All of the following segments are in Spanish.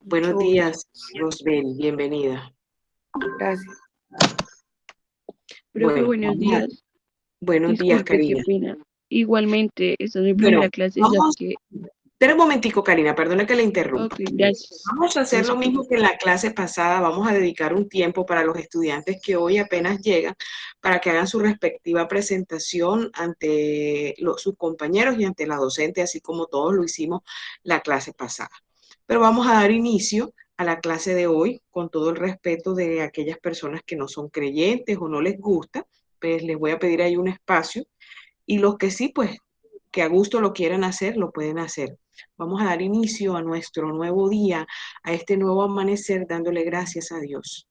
Buenos Mucho días, Rosbel, bienvenida. gracias. Profe, Bueno, buenos días. buenos días, Disculpe, qué Karina. pena. Igualmente, esta es mi Bueno, primera clase, ya que... espera un momentico, Karina, perdona que le interrumpa. Ok, gracias. Vamos a hacer lo mismo que en la clase pasada, vamos a dedicar un tiempo para los estudiantes que hoy apenas llegan, para que hagan su respectiva presentación ante sus compañeros y ante la docente, así como todos lo hicimos la clase pasada. Pero vamos a dar inicio a la clase de hoy con todo el respeto de aquellas personas que no son creyentes o no les gusta, pues les voy a pedir ahí un espacio, y los que sí, pues que a gusto lo quieran hacer, lo pueden hacer. Vamos a dar inicio a nuestro nuevo día, a este nuevo amanecer, dándole gracias a Dios.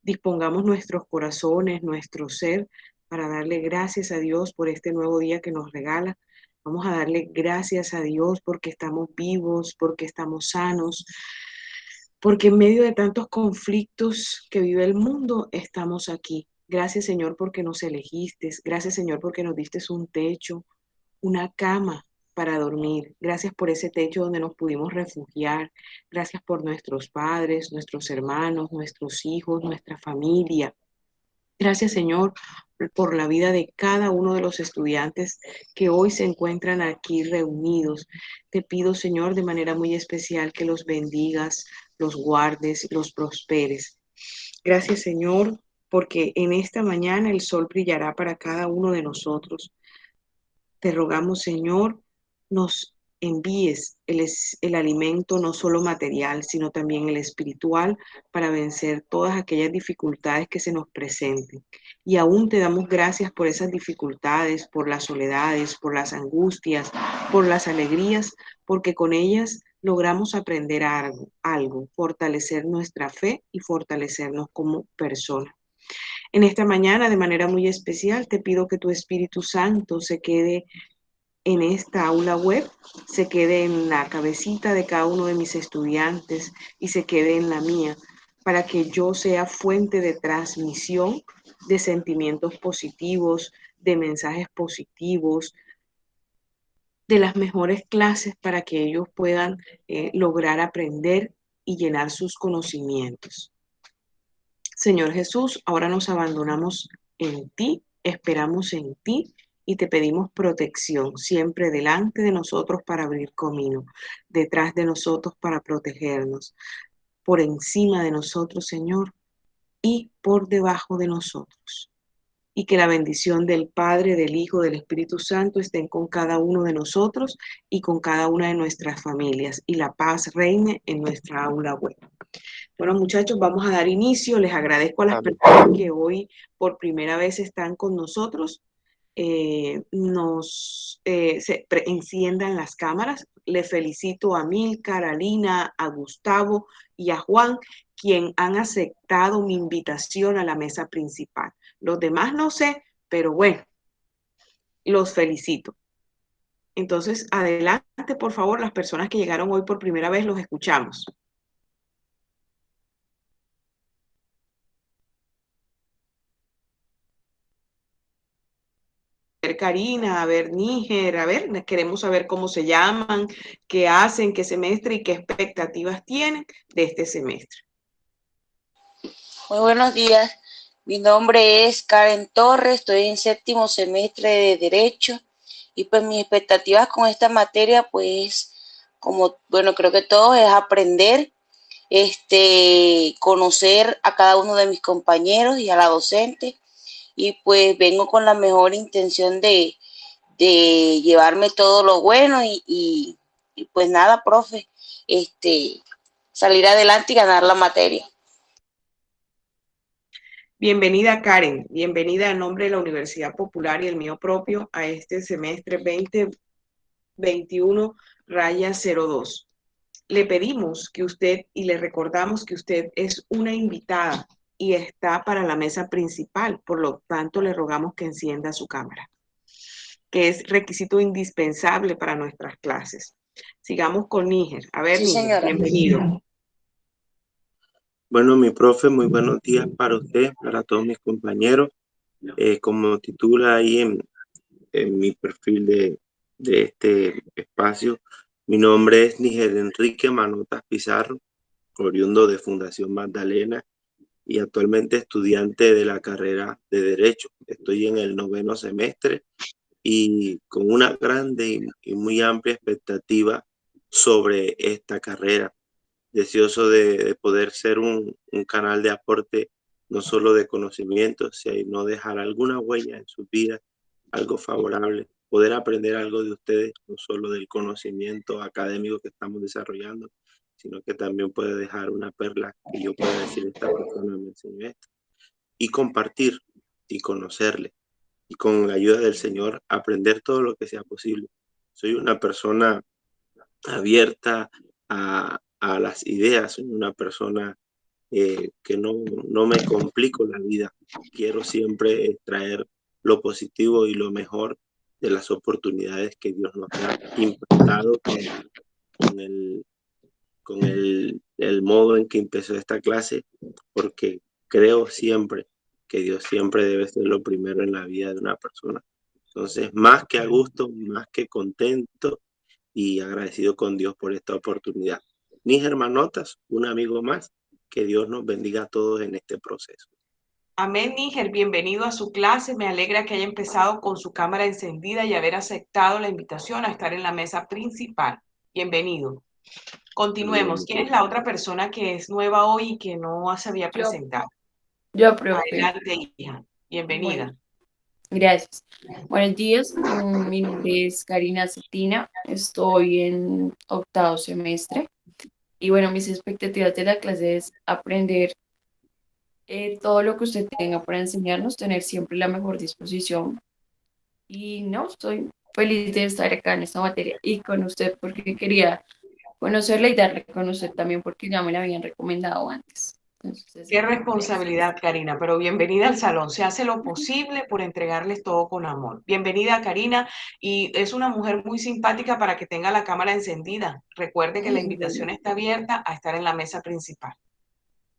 Dispongamos nuestros corazones, nuestro ser, para darle gracias a Dios por este nuevo día que nos regala. Vamos a darle gracias a Dios porque estamos vivos, porque estamos sanos, porque en medio de tantos conflictos que vive el mundo, estamos aquí. Gracias, Señor, porque nos elegiste. Gracias, Señor, porque nos diste un techo, una cama para dormir. Gracias por ese techo donde nos pudimos refugiar. Gracias por nuestros padres, nuestros hermanos, nuestros hijos, nuestra familia. Gracias, Señor, por la vida de cada uno de los estudiantes que hoy se encuentran aquí reunidos. Te pido, Señor, de manera muy especial que los bendigas, los guardes, los prosperes. Gracias, Señor, porque en esta mañana el sol brillará para cada uno de nosotros. Te rogamos, Señor, nos envíes el alimento no solo material, sino también el espiritual para vencer todas aquellas dificultades que se nos presenten. Y aún te damos gracias por esas dificultades, por las soledades, por las angustias, por las alegrías, porque con ellas logramos aprender algo, fortalecer nuestra fe y fortalecernos como personas. En esta mañana, de manera muy especial, te pido que tu Espíritu Santo se quede en esta aula web, se quede en la cabecita de cada uno de mis estudiantes y se quede en la mía, para que yo sea fuente de transmisión de sentimientos positivos, de mensajes positivos, de las mejores clases para que ellos puedan lograr aprender y llenar sus conocimientos. Señor Jesús, ahora nos abandonamos en ti, esperamos en ti y te pedimos protección siempre delante de nosotros para abrir camino, detrás de nosotros para protegernos, por encima de nosotros, Señor, y por debajo de nosotros. Y que la bendición del Padre, del Hijo, del Espíritu Santo estén con cada uno de nosotros y con cada una de nuestras familias, y la paz reine en nuestra aula web. Bueno, muchachos, vamos a dar inicio. Les agradezco a las personas que hoy por primera vez están con nosotros. Enciendan las cámaras. Les felicito a Milcar, a Lina, a Gustavo y a Juan, quien han aceptado mi invitación a la mesa principal. Los demás no sé, pero bueno, los felicito. Entonces, adelante, por favor, las personas que llegaron hoy por primera vez, los escuchamos. Karina, a ver Níger, a ver, queremos saber cómo se llaman, qué hacen, qué semestre y qué expectativas tienen de este semestre. Muy buenos días, mi nombre es Karen Torres, estoy en séptimo semestre de Derecho y pues mis expectativas con esta materia pues como bueno creo que todo es aprender, conocer a cada uno de mis compañeros y a la docente y pues vengo con la mejor intención de llevarme todo lo bueno y pues nada, profe, salir adelante y ganar la materia. Bienvenida Karen, bienvenida en nombre de la Universidad Popular y el mío propio a este semestre 2021-02. Le pedimos que usted y le recordamos que usted es una invitada y está para la mesa principal, por lo tanto le rogamos que encienda su cámara, que es requisito indispensable para nuestras clases. Sigamos con Níger. A ver, Sí, Níger, señora. bienvenido. Bueno, mi profe, muy buenos días para usted, para todos mis compañeros. Como titula ahí en mi perfil de este espacio, mi nombre es Níger Enrique Manotas Pizarro. oriundo de Fundación Magdalena y actualmente estudiante de la carrera de Derecho. Estoy en el 9º semestre y con una grande y muy amplia expectativa sobre esta carrera, deseoso de poder ser un canal de aporte no solo de conocimientos, sino dejar alguna huella en su vida, algo favorable, poder aprender algo de ustedes, no solo del conocimiento académico que estamos desarrollando, sino que también puede dejar una perla que yo pueda decir, esta persona me enseñó esto, y compartir y conocerle, y con la ayuda del Señor aprender todo lo que sea posible. Soy una persona abierta a las ideas, soy una persona que no me complico la vida. Quiero siempre extraer lo positivo y lo mejor de las oportunidades que Dios nos da, impactado con el modo en que empezó esta clase, porque creo siempre que Dios siempre debe ser lo primero en la vida de una persona. Entonces, más que a gusto, más que contento y agradecido con Dios por esta oportunidad. Mis hermanotas, un amigo más, que Dios nos bendiga a todos en este proceso. Amén, Níger, bienvenido a su clase. Me alegra que haya empezado con su cámara encendida y haber aceptado la invitación a estar en la mesa principal. Bienvenido. Continuemos. ¿Quién es la otra persona que es nueva hoy y que no se había presentado? Yo, profe. Adelante, hija. Bienvenida. Bueno, gracias. Buenos días. Mi nombre es Karina Cetina. Estoy en 8º semestre. Y bueno, mis expectativas de la clase es aprender todo lo que usted tenga para enseñarnos, tener siempre la mejor disposición. Y no, estoy feliz de estar acá en esta materia y con usted porque quería conocerla y darle a conocer también porque ya me la habían recomendado antes. Entonces, Qué responsabilidad, Karina, pero bienvenida al salón. Se hace lo posible por entregarles todo con amor. Bienvenida, Karina, y es una mujer muy simpática para que tenga la cámara encendida. Recuerde que la invitación está abierta a estar en la mesa principal.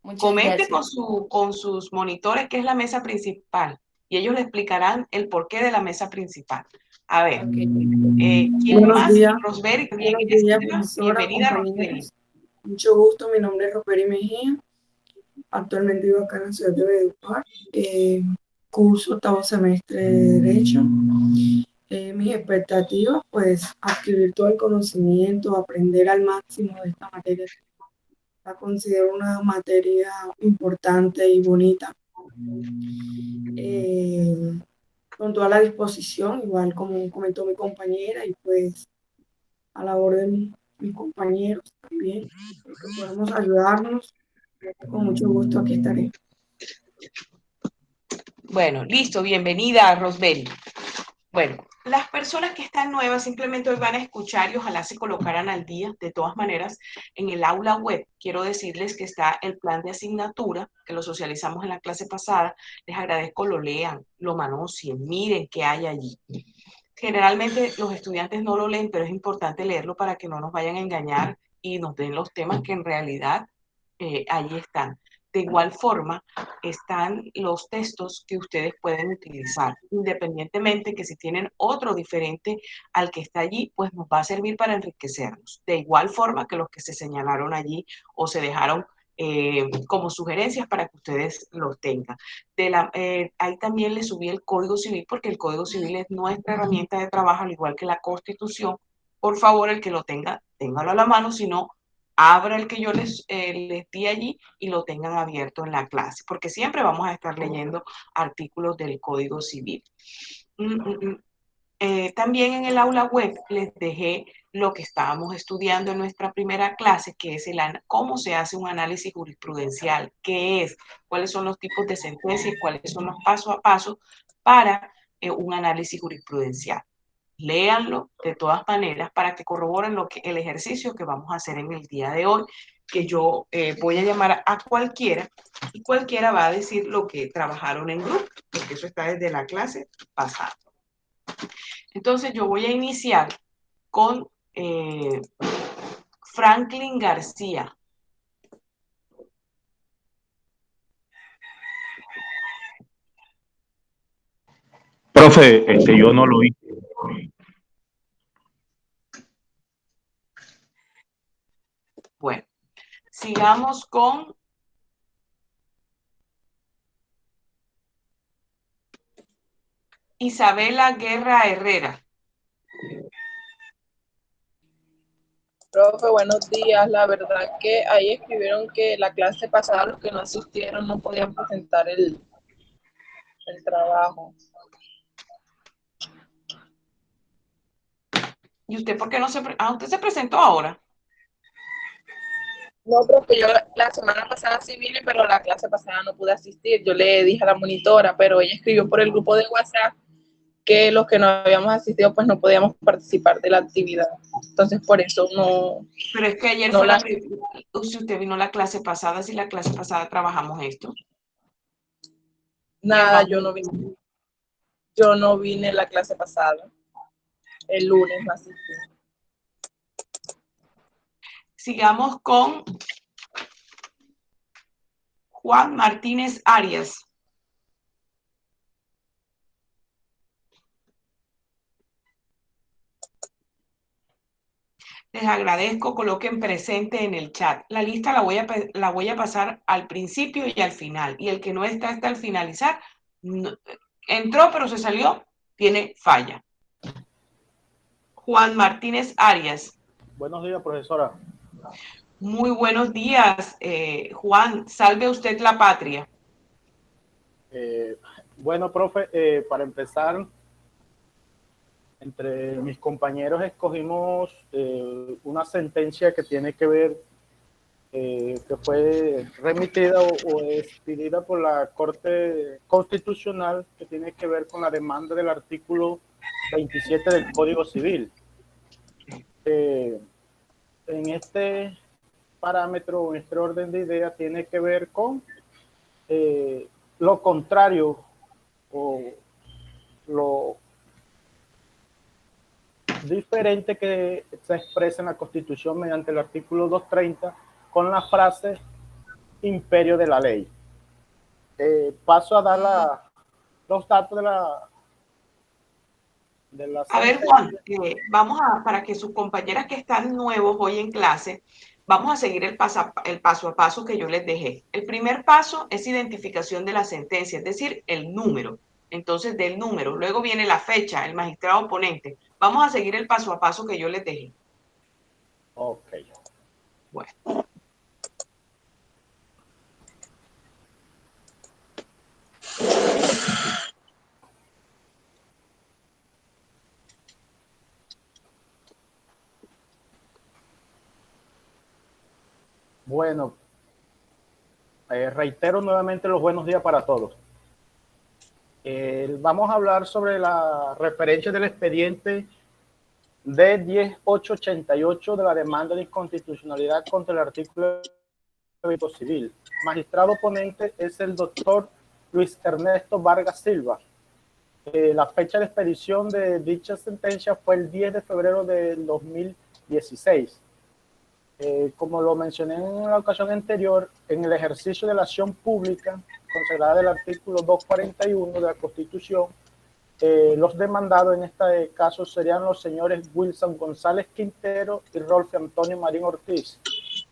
Muchas Comente gracias. con sus monitores qué es la mesa principal y ellos le explicarán el porqué de la mesa principal. A ver, Okay. ¿quién Buenos más? días, Rosberi, también buenos es días, nueva. profesora, Bienvenida, Rosberi. compañeros. Mucho gusto, mi nombre es Rosberi Mejía. Actualmente vivo acá en la ciudad de Valledupar. Curso 8º semestre de Derecho. Mis expectativas, pues, adquirir todo el conocimiento, aprender al máximo de esta materia. La considero una materia importante y bonita. Con toda la disposición, igual como comentó mi compañera, y pues a la orden de mis compañeros también, que podamos ayudarnos. Con mucho gusto aquí estaré. Bueno, listo, bienvenida, Rosberi. Bueno, las personas que están nuevas simplemente hoy van a escuchar y ojalá se colocaran al día. De todas maneras, en el aula web quiero decirles que está el plan de asignatura, que lo socializamos en la clase pasada. Les agradezco lo lean, lo manoseen, miren qué hay allí. Generalmente los estudiantes no lo leen, pero es importante leerlo para que no nos vayan a engañar y nos den los temas que en realidad allí están. De igual forma, están los textos que ustedes pueden utilizar, independientemente que si tienen otro diferente al que está allí, pues nos va a servir para enriquecernos. De igual forma que los que se señalaron allí o se dejaron como sugerencias para que ustedes los tengan. Ahí también les subí el Código Civil porque el Código Civil es nuestra herramienta de trabajo, al igual que la Constitución. Por favor, el que lo tenga, téngalo a la mano, si no, abra el que yo les di allí y lo tengan abierto en la clase, porque siempre vamos a estar leyendo artículos del Código Civil. También en el aula web les dejé lo que estábamos estudiando en nuestra primera clase, que es cómo se hace un análisis jurisprudencial, qué es, cuáles son los tipos de sentencias y cuáles son los pasos a paso para un análisis jurisprudencial. Léanlo de todas maneras para que corroboren el ejercicio que vamos a hacer en el día de hoy, que yo voy a llamar a cualquiera y cualquiera va a decir lo que trabajaron en grupo, porque eso está desde la clase pasada. Entonces yo voy a iniciar con Franklin García. Profe, yo no lo hice. Bueno, Sigamos con Isabela Guerra Herrera. Profe, buenos días. La verdad que ahí escribieron que la clase pasada los que no asistieron no podían presentar el trabajo. ¿Y usted por qué no se usted se presentó ahora? No, profe, yo la semana pasada sí vine, pero la clase pasada no pude asistir. Yo le dije a la monitora, pero ella escribió por el grupo de WhatsApp que los que no habíamos asistido pues no podíamos participar de la actividad. Entonces por eso no. Pero es que ayer no fue la... si usted vino la clase pasada, si la clase pasada trabajamos esto. Nada, yo no vine. Yo no vine la clase pasada. El lunes no asistí. Sigamos con Juan Martínez Arias. Les agradezco, coloquen presente en el chat. La lista la voy a pasar al principio y al final. Y el que no está hasta el finalizar, entró pero se salió, tiene falla. Juan Martínez Arias. Buenos días, profesora. Muy buenos días, Juan. Salve usted la patria. Bueno, profe, para empezar, entre mis compañeros escogimos una sentencia que tiene que ver, que fue remitida o expedida por la Corte Constitucional, que tiene que ver con la demanda del artículo 27 del Código Civil. En este parámetro, en este orden de ideas, tiene que ver con lo contrario o lo diferente que se expresa en la Constitución mediante el artículo 230 con la frase imperio de la ley. Paso a dar los datos de la A ver, Juan, para que sus compañeras que están nuevos hoy en clase, vamos a seguir el paso a paso que yo les dejé. El primer paso es identificación de la sentencia, es decir, el número. Entonces, del número. Luego viene la fecha, el magistrado ponente. Vamos a seguir el paso a paso que yo les dejé. Ok. Bueno. Bueno, reitero nuevamente los buenos días para todos. Vamos a hablar sobre la referencia del expediente D10888 de la demanda de inconstitucionalidad contra el artículo del Código Civil. Magistrado ponente es el doctor Luis Ernesto Vargas Silva. La fecha de expedición de dicha sentencia fue el 10 de febrero del 2016. Como lo mencioné en la ocasión anterior, en el ejercicio de la acción pública consagrada del artículo 241 de la Constitución, los demandados en este caso serían los señores Wilson González Quintero y Rolfe Antonio Marín Ortiz,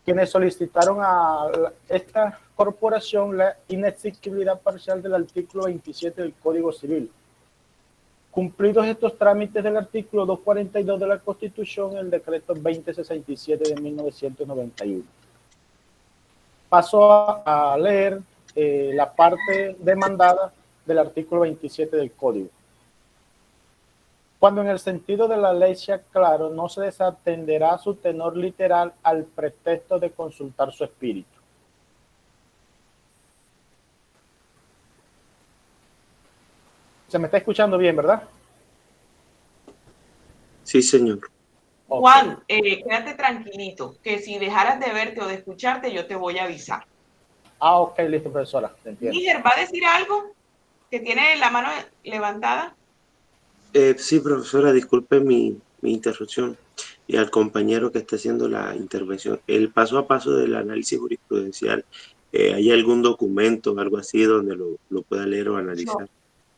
quienes solicitaron a esta corporación la inexigibilidad parcial del artículo 27 del Código Civil. Cumplidos estos trámites del artículo 242 de la Constitución, el decreto 2067 de 1991. Paso a leer la parte demandada del artículo 27 del Código. Cuando en el sentido de la ley sea claro, no se desatenderá su tenor literal al pretexto de consultar su espíritu. Se me está escuchando bien, ¿verdad? Sí, señor. Juan, quédate tranquilito, que si dejaras de verte o de escucharte, yo te voy a avisar. Ah, ok, listo, profesora. Te entiendo. Níger, ¿va a decir algo? ¿Que tiene la mano levantada? Sí, profesora, disculpe mi interrupción. Y al compañero que está haciendo la intervención, el paso a paso del análisis jurisprudencial, ¿hay algún documento o algo así donde lo pueda leer o analizar?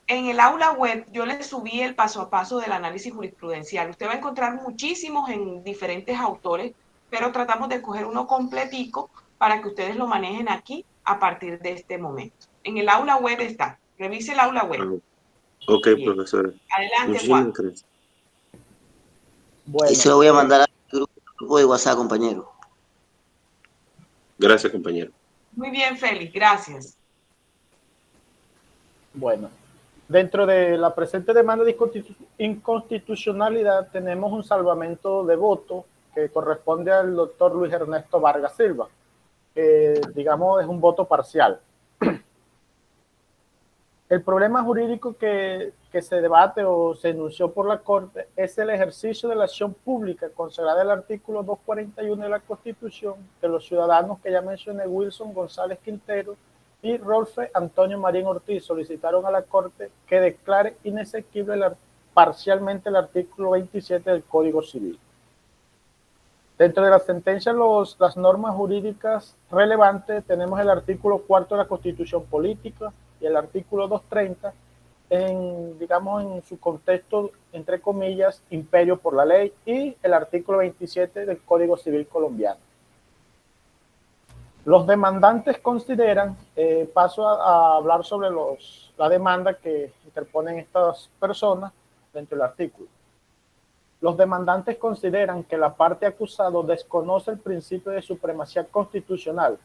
En el aula web yo le subí el paso a paso del análisis jurisprudencial. Usted va a encontrar muchísimos en diferentes autores, pero tratamos de coger uno completico para que ustedes lo manejen aquí a partir de este momento. En el aula web está. Revise el aula web. Ok, Bien. profesora. Adelante, Muchísimas Juan. gracias. Bueno, Y se lo voy a mandar al grupo de WhatsApp, compañero. Gracias, compañero. Muy bien, Félix. Gracias. bueno. Dentro de la presente demanda de inconstitucionalidad tenemos un salvamento de voto que corresponde al doctor Luis Ernesto Vargas Silva. Digamos, es un voto parcial. El problema jurídico que se debate o se enunció por la Corte es el ejercicio de la acción pública consagrada en el artículo 241 de la Constitución de los ciudadanos que ya mencioné, Wilson González Quintero y Rolfe Antonio Marín Ortiz, solicitaron a la Corte que declare inexequible parcialmente el artículo 27 del Código Civil. Dentro de la sentencia, las normas jurídicas relevantes, tenemos el artículo 4 de la Constitución Política y el artículo 230, digamos, en su contexto, entre comillas, imperio por la ley, y el artículo 27 del Código Civil colombiano. Los demandantes consideran, paso a hablar sobre la demanda que interponen estas personas dentro del artículo. Los demandantes consideran que la parte acusada desconoce el principio de supremacía constitucional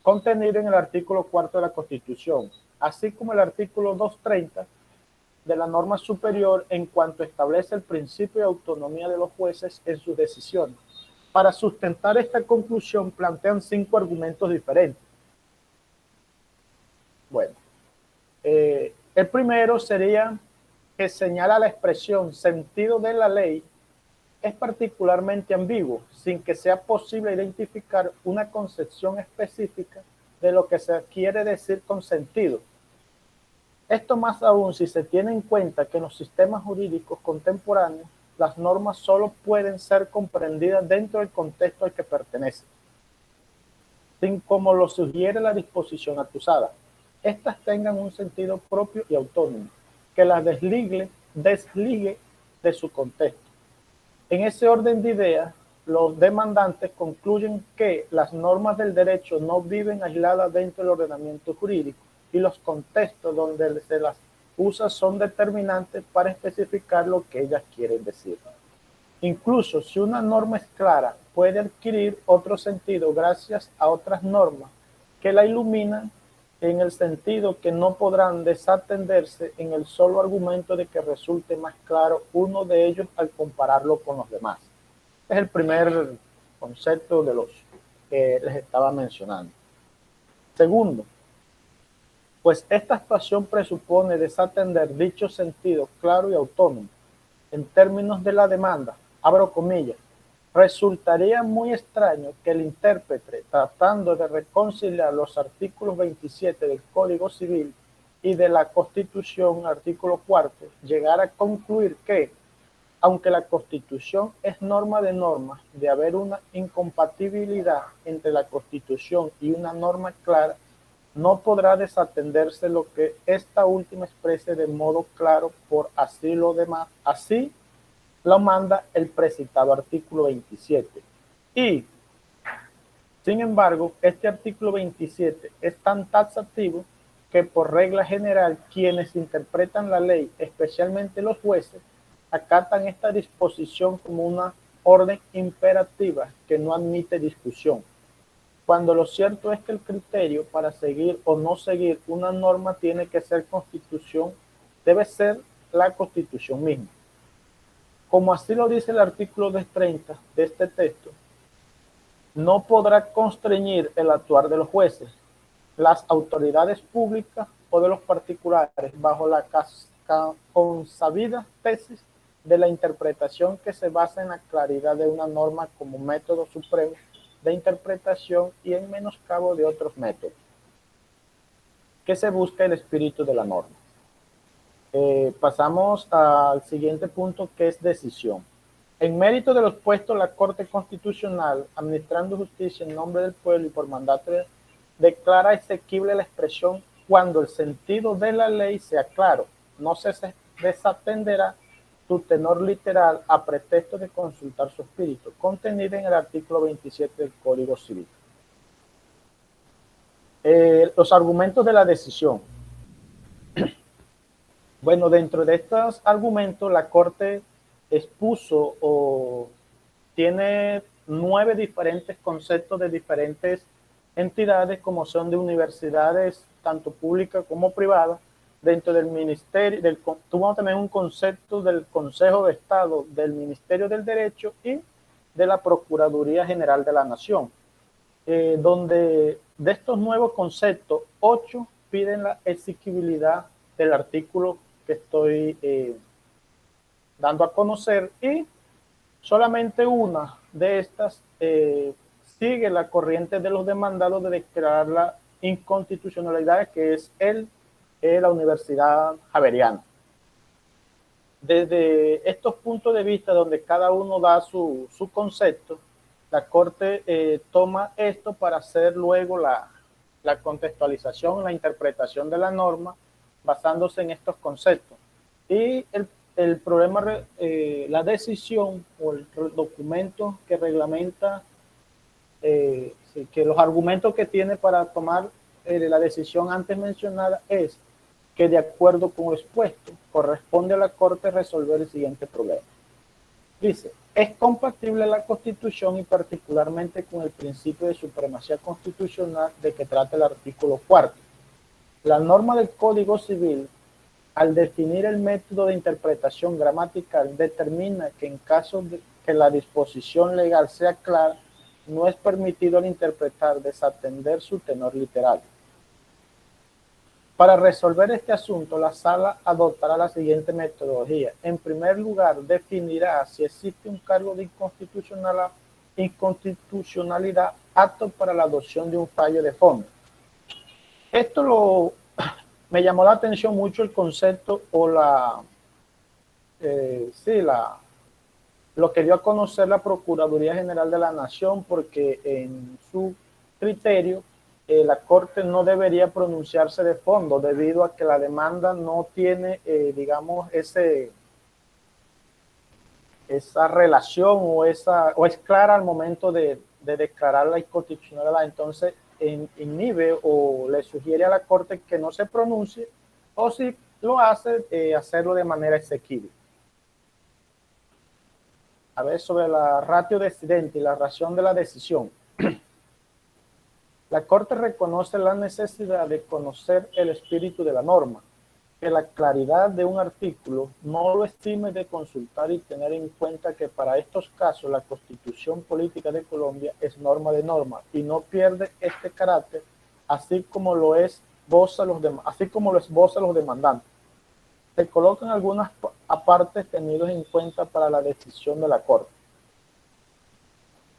contenido en el artículo 4 de la Constitución, así como el artículo 230 de la norma superior en cuanto establece el principio de autonomía de los jueces en sus decisiones. Para sustentar esta conclusión plantean 5 argumentos diferentes. Bueno, el primero sería que señala la expresión sentido de la ley es particularmente ambiguo, sin que sea posible identificar una concepción específica de lo que se quiere decir con sentido. Esto más aún si se tiene en cuenta que en los sistemas jurídicos contemporáneos las normas solo pueden ser comprendidas dentro del contexto al que pertenecen, sin como lo sugiere la disposición acusada. Estas tengan un sentido propio y autónomo, que las desligue de su contexto. En ese orden de ideas, los demandantes concluyen que las normas del derecho no viven aisladas dentro del ordenamiento jurídico y los contextos donde se las usa son determinantes para especificar lo que ellas quieren decir. Incluso si una norma es clara, puede adquirir otro sentido gracias a otras normas que la iluminan en el sentido que no podrán desatenderse en el solo argumento de que resulte más claro uno de ellos al compararlo con los demás. Es el primer concepto de los que les estaba mencionando. Segundo, pues esta actuación presupone desatender dicho sentido claro y autónomo. En términos de la demanda, abro comillas, resultaría muy extraño que el intérprete, tratando de reconciliar los artículos 27 del Código Civil y de la Constitución, artículo 4, llegara a concluir que, aunque la Constitución es norma de normas, de haber una incompatibilidad entre la Constitución y una norma clara, no podrá desatenderse lo que esta última exprese de modo claro por así lo demás, así lo manda el precitado artículo 27. Y, sin embargo, este artículo 27 es tan taxativo que por regla general quienes interpretan la ley, especialmente los jueces, acatan esta disposición como una orden imperativa que no admite discusión, cuando lo cierto es que el criterio para seguir o no seguir una norma tiene que ser Constitución, debe ser la Constitución misma. Como así lo dice el artículo 230 de este texto, no podrá constreñir el actuar de los jueces, las autoridades públicas o de los particulares bajo la consabida tesis de la interpretación que se basa en la claridad de una norma como método supremo de interpretación y en menoscabo de otros métodos, que se busca el espíritu de la norma. Pasamos al siguiente punto, que es decisión. En mérito de los puestos, la Corte Constitucional, administrando justicia en nombre del pueblo y por mandato, declara exequible la expresión cuando el sentido de la ley sea claro, no se desatenderá su tenor literal a pretexto de consultar su espíritu, contenido en el artículo 27 del Código Civil. Los argumentos de la decisión. Bueno, dentro de estos argumentos, la Corte expuso o tiene 9 diferentes conceptos de diferentes entidades, como son de universidades, tanto públicas como privadas. Dentro del ministerio, tuvo también un concepto del Consejo de Estado, del Ministerio del Derecho y de la Procuraduría General de la Nación, donde de estos nuevos conceptos, 8 piden la exigibilidad del artículo que estoy dando a conocer, y solamente una de estas sigue la corriente de los demandados de declarar la inconstitucionalidad, que es la Universidad Javeriana. Desde estos puntos de vista, donde cada uno da su concepto, la Corte toma esto para hacer luego la contextualización, la interpretación de la norma, basándose en estos conceptos. Y el problema, la decisión o el documento que reglamenta, que los argumentos que tiene para tomar la decisión antes mencionada es que, de acuerdo con lo expuesto, corresponde a la Corte resolver el siguiente problema. Dice, es compatible la Constitución y particularmente con el principio de supremacía constitucional de que trata el artículo 4. La norma del Código Civil, al definir el método de interpretación gramatical, determina que en caso de que la disposición legal sea clara, no es permitido al interpretar desatender su tenor literal. Para resolver este asunto, la Sala adoptará la siguiente metodología. En primer lugar, definirá si existe un cargo de inconstitucionalidad apto para la adopción de un fallo de fondo. Esto me llamó la atención mucho el concepto o lo que dio a conocer la Procuraduría General de la Nación, porque en su criterio la Corte no debería pronunciarse de fondo debido a que la demanda no tiene, digamos, esa relación o es clara al momento de declarar la inconstitucionalidad. Entonces inhibe o le sugiere a la Corte que no se pronuncie, o si lo hace, hacerlo de manera exequible. A ver, sobre la ratio decidente y la razón de la decisión. La Corte reconoce la necesidad de conocer el espíritu de la norma, que la claridad de un artículo no lo estime de consultar y tener en cuenta que para estos casos la Constitución Política de Colombia es norma de norma y no pierde este carácter, así como lo esboza los demandantes. Se colocan algunas apartes tenidos en cuenta para la decisión de la Corte.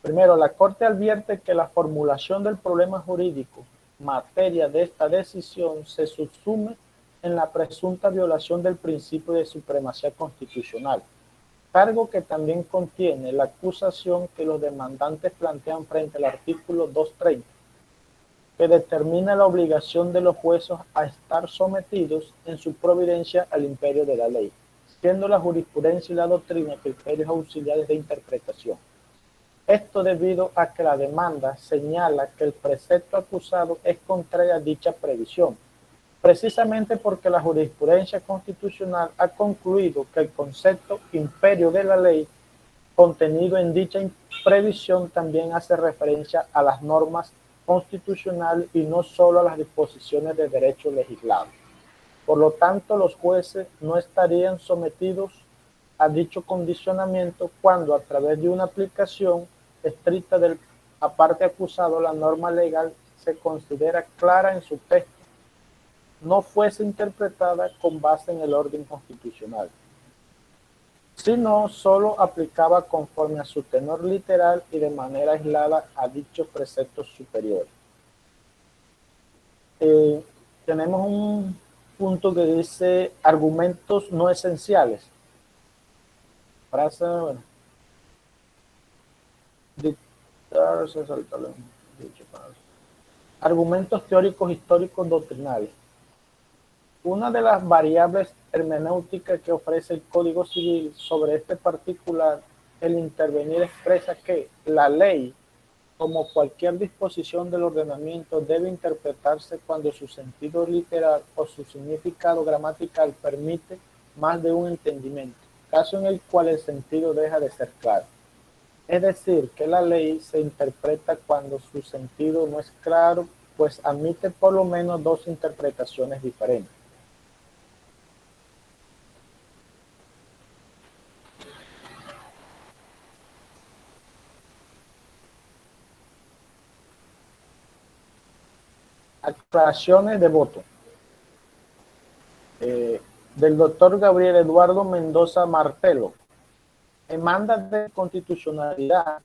Primero, la Corte advierte que la formulación del problema jurídico, materia de esta decisión, se subsume en la presunta violación del principio de supremacía constitucional, cargo que también contiene la acusación que los demandantes plantean frente al artículo 230, que determina la obligación de los jueces a estar sometidos en su providencia al imperio de la ley, siendo la jurisprudencia y la doctrina criterios auxiliares de interpretación. Esto debido a que la demanda señala que el precepto acusado es contrario a dicha previsión, precisamente porque la jurisprudencia constitucional ha concluido que el concepto imperio de la ley contenido en dicha previsión también hace referencia a las normas constitucionales y no solo a las disposiciones de derecho legislado. Por lo tanto, los jueces no estarían sometidos a dicho condicionamiento cuando, a través de una aplicación estricta del aparte acusado, la norma legal se considera clara en su texto, no fuese interpretada con base en el orden constitucional, sino solo aplicaba conforme a su tenor literal y de manera aislada a dichos preceptos superiores. Tenemos un punto que dice argumentos no esenciales. Frase, bueno. Argumentos teóricos históricos doctrinales. Una de las variables hermenéuticas que ofrece el Código Civil sobre este particular, el intervenir expresa que la ley como cualquier disposición del ordenamiento, debe interpretarse cuando su sentido literal o su significado gramatical permite más de un entendimiento, caso en el cual el sentido deja de ser claro. Es decir, que la ley se interpreta cuando su sentido no es claro, pues admite por lo menos dos interpretaciones diferentes. Aclaraciones de voto. Del doctor Gabriel Eduardo Mendoza Martelo. Demanda de constitucionalidad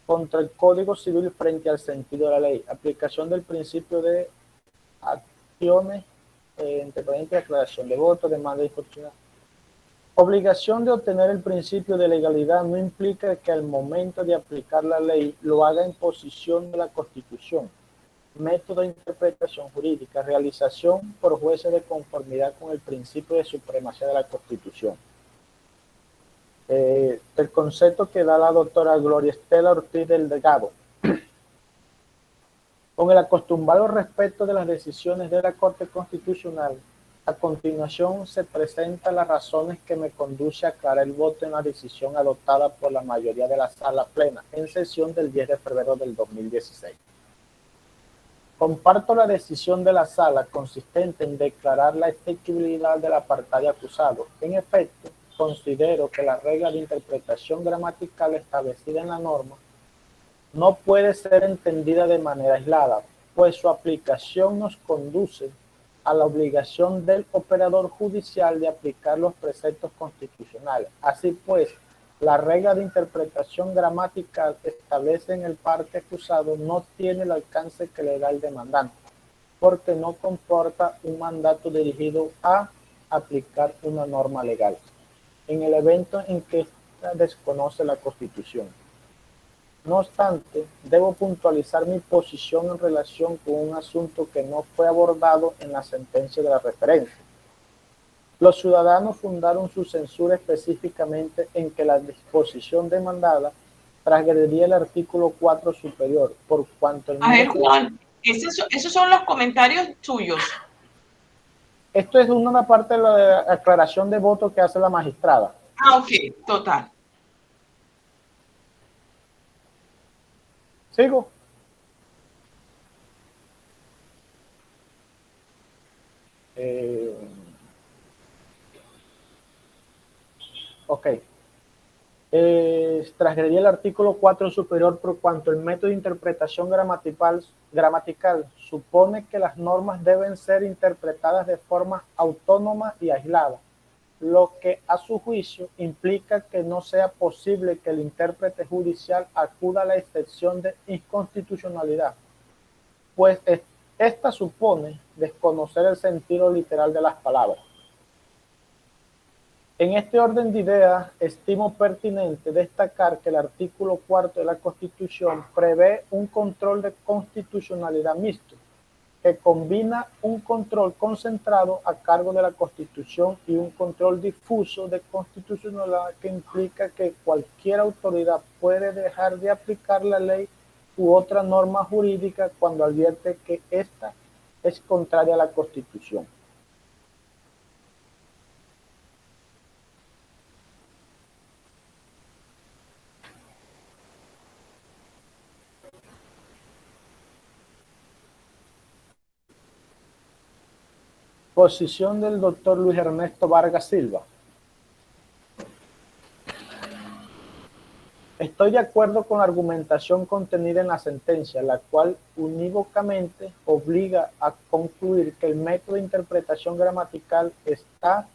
contra el Código Civil frente al sentido de la ley. Aplicación del principio de acciones, entre paréntesis, aclaración de voto, demanda de constitucionalidad. Obligación de obtener el principio de legalidad no implica que al momento de aplicar la ley lo haga en posición de la Constitución. Método de interpretación jurídica, realización por jueces de conformidad con el principio de supremacía de la Constitución. El concepto que da la doctora Gloria Estela Ortiz del Delgado. Con el acostumbrado respeto de las decisiones de la Corte Constitucional, a continuación se presentan las razones que me conduce a aclarar el voto en la decisión adoptada por la mayoría de la sala plena en sesión del 10 de febrero del 2016. Comparto la decisión de la sala consistente en declarar la exequibilidad del apartado acusado. En efecto, considero que la regla de interpretación gramatical establecida en la norma no puede ser entendida de manera aislada, pues su aplicación nos conduce a la obligación del operador judicial de aplicar los preceptos constitucionales. Así pues, la regla de interpretación gramatical establecida en el parte acusado no tiene el alcance que le da el demandante, porque no comporta un mandato dirigido a aplicar una norma legal, en el evento en que ésta desconoce la Constitución. No obstante, debo puntualizar mi posición en relación con un asunto que no fue abordado en la sentencia de la referencia. Los ciudadanos fundaron su censura específicamente en que la disposición demandada transgrediría el artículo 4 superior, por cuanto... A ver, Juan, esos son los comentarios tuyos. Esto es una parte de la aclaración de voto que hace la magistrada. Ah, ok, total. ¿Sigo? Ok. Transgredía el artículo 4 superior por cuanto el método de interpretación gramatical supone que las normas deben ser interpretadas de forma autónoma y aislada, lo que a su juicio implica que no sea posible que el intérprete judicial acuda a la excepción de inconstitucionalidad, pues esta supone desconocer el sentido literal de las palabras. En este orden de ideas, estimo pertinente destacar que el artículo 4 de la Constitución prevé un control de constitucionalidad mixto, que combina un control concentrado a cargo de la Constitución y un control difuso de constitucionalidad que implica que cualquier autoridad puede dejar de aplicar la ley u otra norma jurídica cuando advierte que ésta es contraria a la Constitución. Posición del doctor Luis Ernesto Vargas Silva. Estoy de acuerdo con la argumentación contenida en la sentencia, la cual unívocamente obliga a concluir que el método de interpretación gramatical está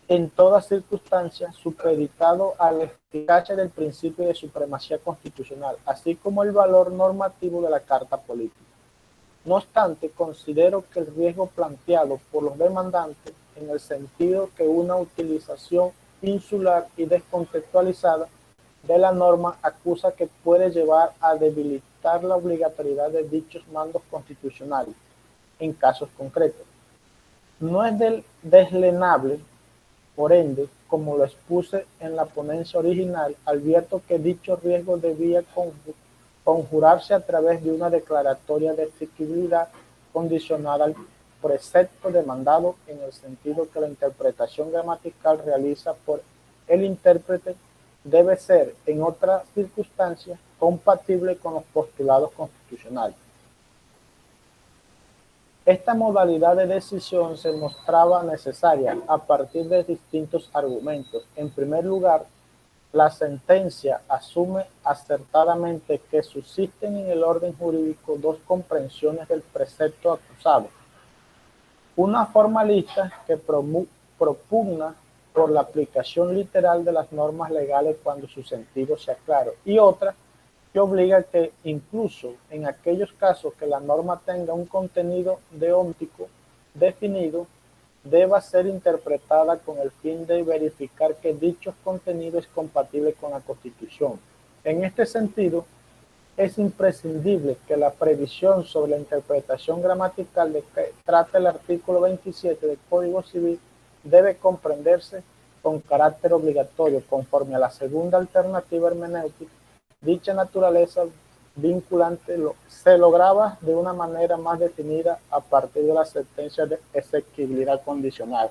en todas circunstancias supeditado a la eficacia del principio de supremacía constitucional, así como el valor normativo de la Carta Política. No obstante, considero que el riesgo planteado por los demandantes, en el sentido que una utilización insular y descontextualizada de la norma acusa que puede llevar a debilitar la obligatoriedad de dichos mandos constitucionales en casos concretos. No es deslenable, por ende, como lo expuse en la ponencia original, advierto que dicho riesgo debía conjurarse a través de una declaratoria de asequibilidad condicionada al precepto demandado en el sentido que la interpretación gramatical realiza por el intérprete debe ser, en otras circunstancias, compatible con los postulados constitucionales. Esta modalidad de decisión se mostraba necesaria a partir de distintos argumentos. En primer lugar, la sentencia asume acertadamente que subsisten en el orden jurídico dos comprensiones del precepto acusado. Una formalista que propugna por la aplicación literal de las normas legales cuando su sentido sea claro, y otra que obliga que incluso en aquellos casos que la norma tenga un contenido deóntico definido, deba ser interpretada con el fin de verificar que dicho contenido es compatible con la Constitución. En este sentido, es imprescindible que la previsión sobre la interpretación gramatical de que trata el artículo 27 del Código Civil debe comprenderse con carácter obligatorio conforme a la segunda alternativa hermenéutica. Dicha naturaleza vinculante se lograba de una manera más definida a partir de la sentencia de exequibilidad condicional.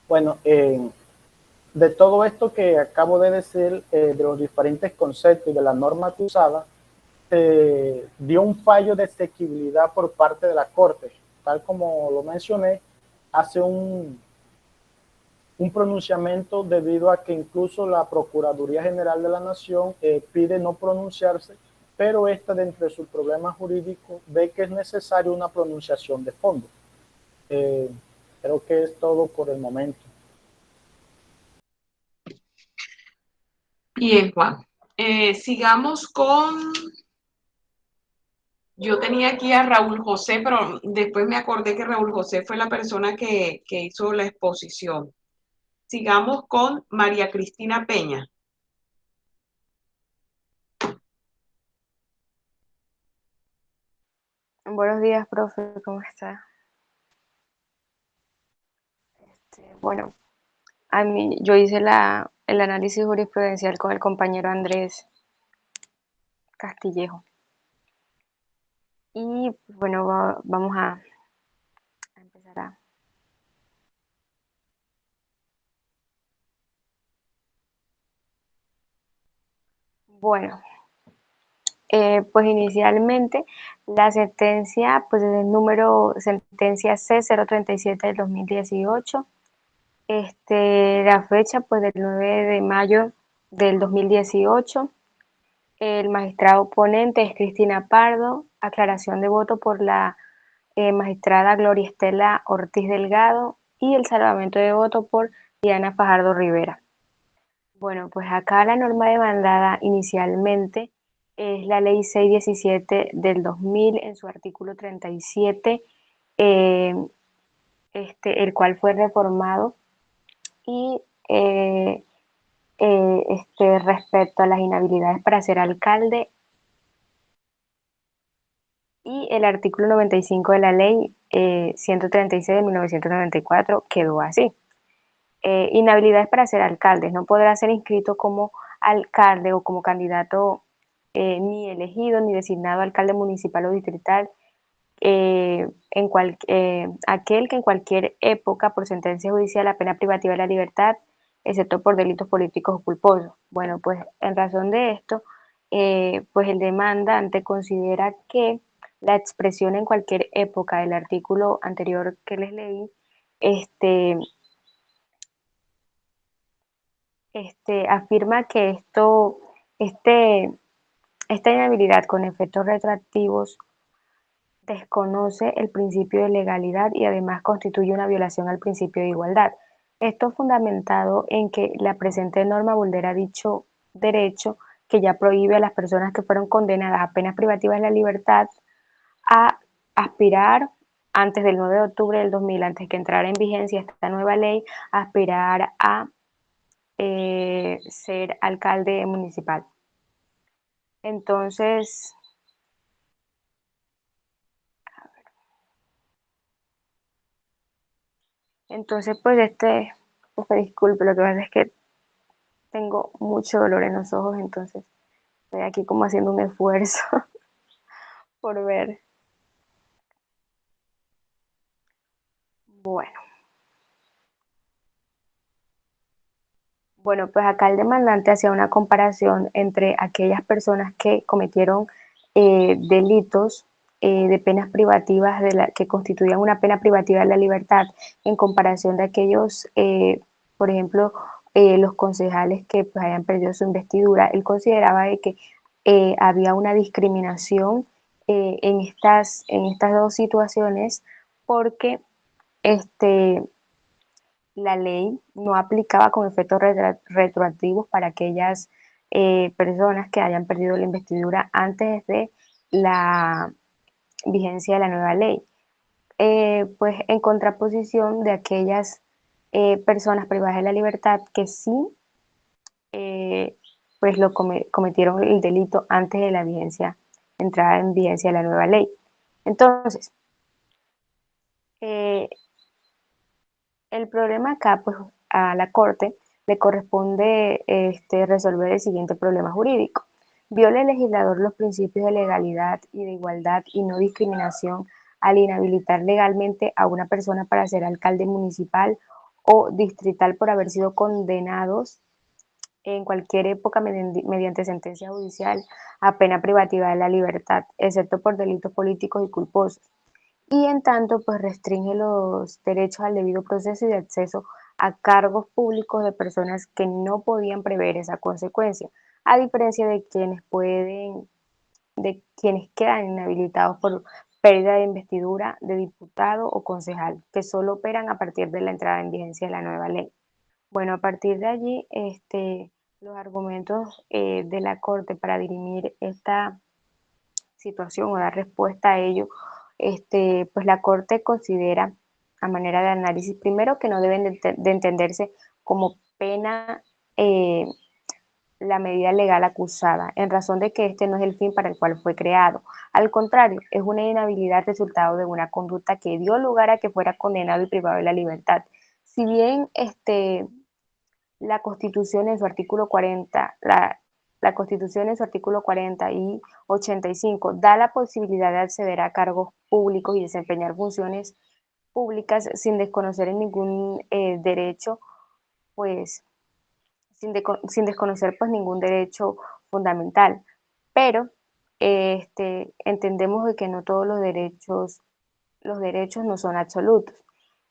Bueno, de todo esto que acabo de decir, de los diferentes conceptos y de la norma acusada, dio un fallo de exequibilidad por parte de la Corte. Tal como lo mencioné, hace un pronunciamiento debido a que incluso la Procuraduría General de la Nación pide no pronunciarse, pero esta, dentro de su problema jurídico, ve que es necesaria una pronunciación de fondo. Creo que es todo por el momento. Bien, Juan. Sigamos con... Yo tenía aquí a Raúl José, pero después me acordé que Raúl José fue la persona que hizo la exposición. Sigamos con María Cristina Peña. Buenos días, profe, ¿cómo está? Bueno, yo hice el análisis jurisprudencial con el compañero Andrés Castillejo. Y bueno, vamos a empezar a... Bueno, pues inicialmente la sentencia, pues es el número sentencia C037 del 2018. La fecha, pues del 9 de mayo del 2018. El magistrado ponente es Cristina Pardo. Aclaración de voto por la magistrada Gloria Estela Ortiz Delgado y el salvamento de voto por Diana Fajardo Rivera. Bueno, pues acá la norma demandada inicialmente es la ley 617 del 2000 en su artículo 37, el cual fue reformado y respecto a las inhabilidades para ser alcalde, y el artículo 95 de la ley 136 de 1994 quedó así. Inhabilidades para ser alcaldes. No podrá ser inscrito como alcalde o como candidato ni elegido ni designado alcalde municipal o distrital aquel que en cualquier época por sentencia judicial la pena privativa de la libertad, excepto por delitos políticos o culposos. Bueno, pues en razón de esto, pues el demandante considera que la expresión en cualquier época del artículo anterior que les leí, afirma que esta inhabilidad con efectos retroactivos desconoce el principio de legalidad y además constituye una violación al principio de igualdad. Esto fundamentado en que la presente norma vulnera dicho derecho que ya prohíbe a las personas que fueron condenadas a penas privativas de la libertad a aspirar antes del 9 de octubre del 2000, antes que entrara en vigencia esta nueva ley, aspirar a ser alcalde municipal. Entonces, pues disculpe, lo que pasa es que tengo mucho dolor en los ojos, entonces Estoy aquí como haciendo un esfuerzo por ver. Bueno. Bueno, pues acá el demandante hacía una comparación entre aquellas personas que cometieron delitos de penas privativas, que constituían una pena privativa de la libertad, en comparación de aquellos, por ejemplo, los concejales que pues, hayan perdido su investidura. Él consideraba de que había una discriminación en estas dos situaciones porque la ley no aplicaba con efectos retroactivos para aquellas personas que hayan perdido la investidura antes de la vigencia de la nueva ley. Pues en contraposición de aquellas personas privadas de la libertad que sí pues cometieron el delito antes de la entrada en vigencia de la nueva ley. Entonces, el problema acá, pues a la Corte le corresponde resolver el siguiente problema jurídico. ¿Viola el legislador los principios de legalidad y de igualdad y no discriminación al inhabilitar legalmente a una persona para ser alcalde municipal o distrital por haber sido condenados en cualquier época mediante sentencia judicial a pena privativa de la libertad, excepto por delitos políticos y culposos? Y en tanto, pues restringe los derechos al debido proceso y de acceso a cargos públicos de personas que no podían prever esa consecuencia, a diferencia de quienes quedan inhabilitados por pérdida de investidura de diputado o concejal, que solo operan a partir de la entrada en vigencia de la nueva ley. Bueno, a partir de allí, los argumentos de la Corte para dirimir esta situación o dar respuesta a ello, pues la Corte considera a manera de análisis, primero, que no deben de entenderse como pena la medida legal acusada, en razón de que este no es el fin para el cual fue creado. Al contrario, es una inhabilidad resultado de una conducta que dio lugar a que fuera condenado y privado de la libertad. Si bien la Constitución en su artículo 40, la Constitución en su artículo 40 y 85 da la posibilidad de acceder a cargos públicos y desempeñar funciones públicas sin desconocer en ningún derecho, pues sin desconocer pues ningún derecho fundamental. Pero entendemos de que no todos los derechos no son absolutos.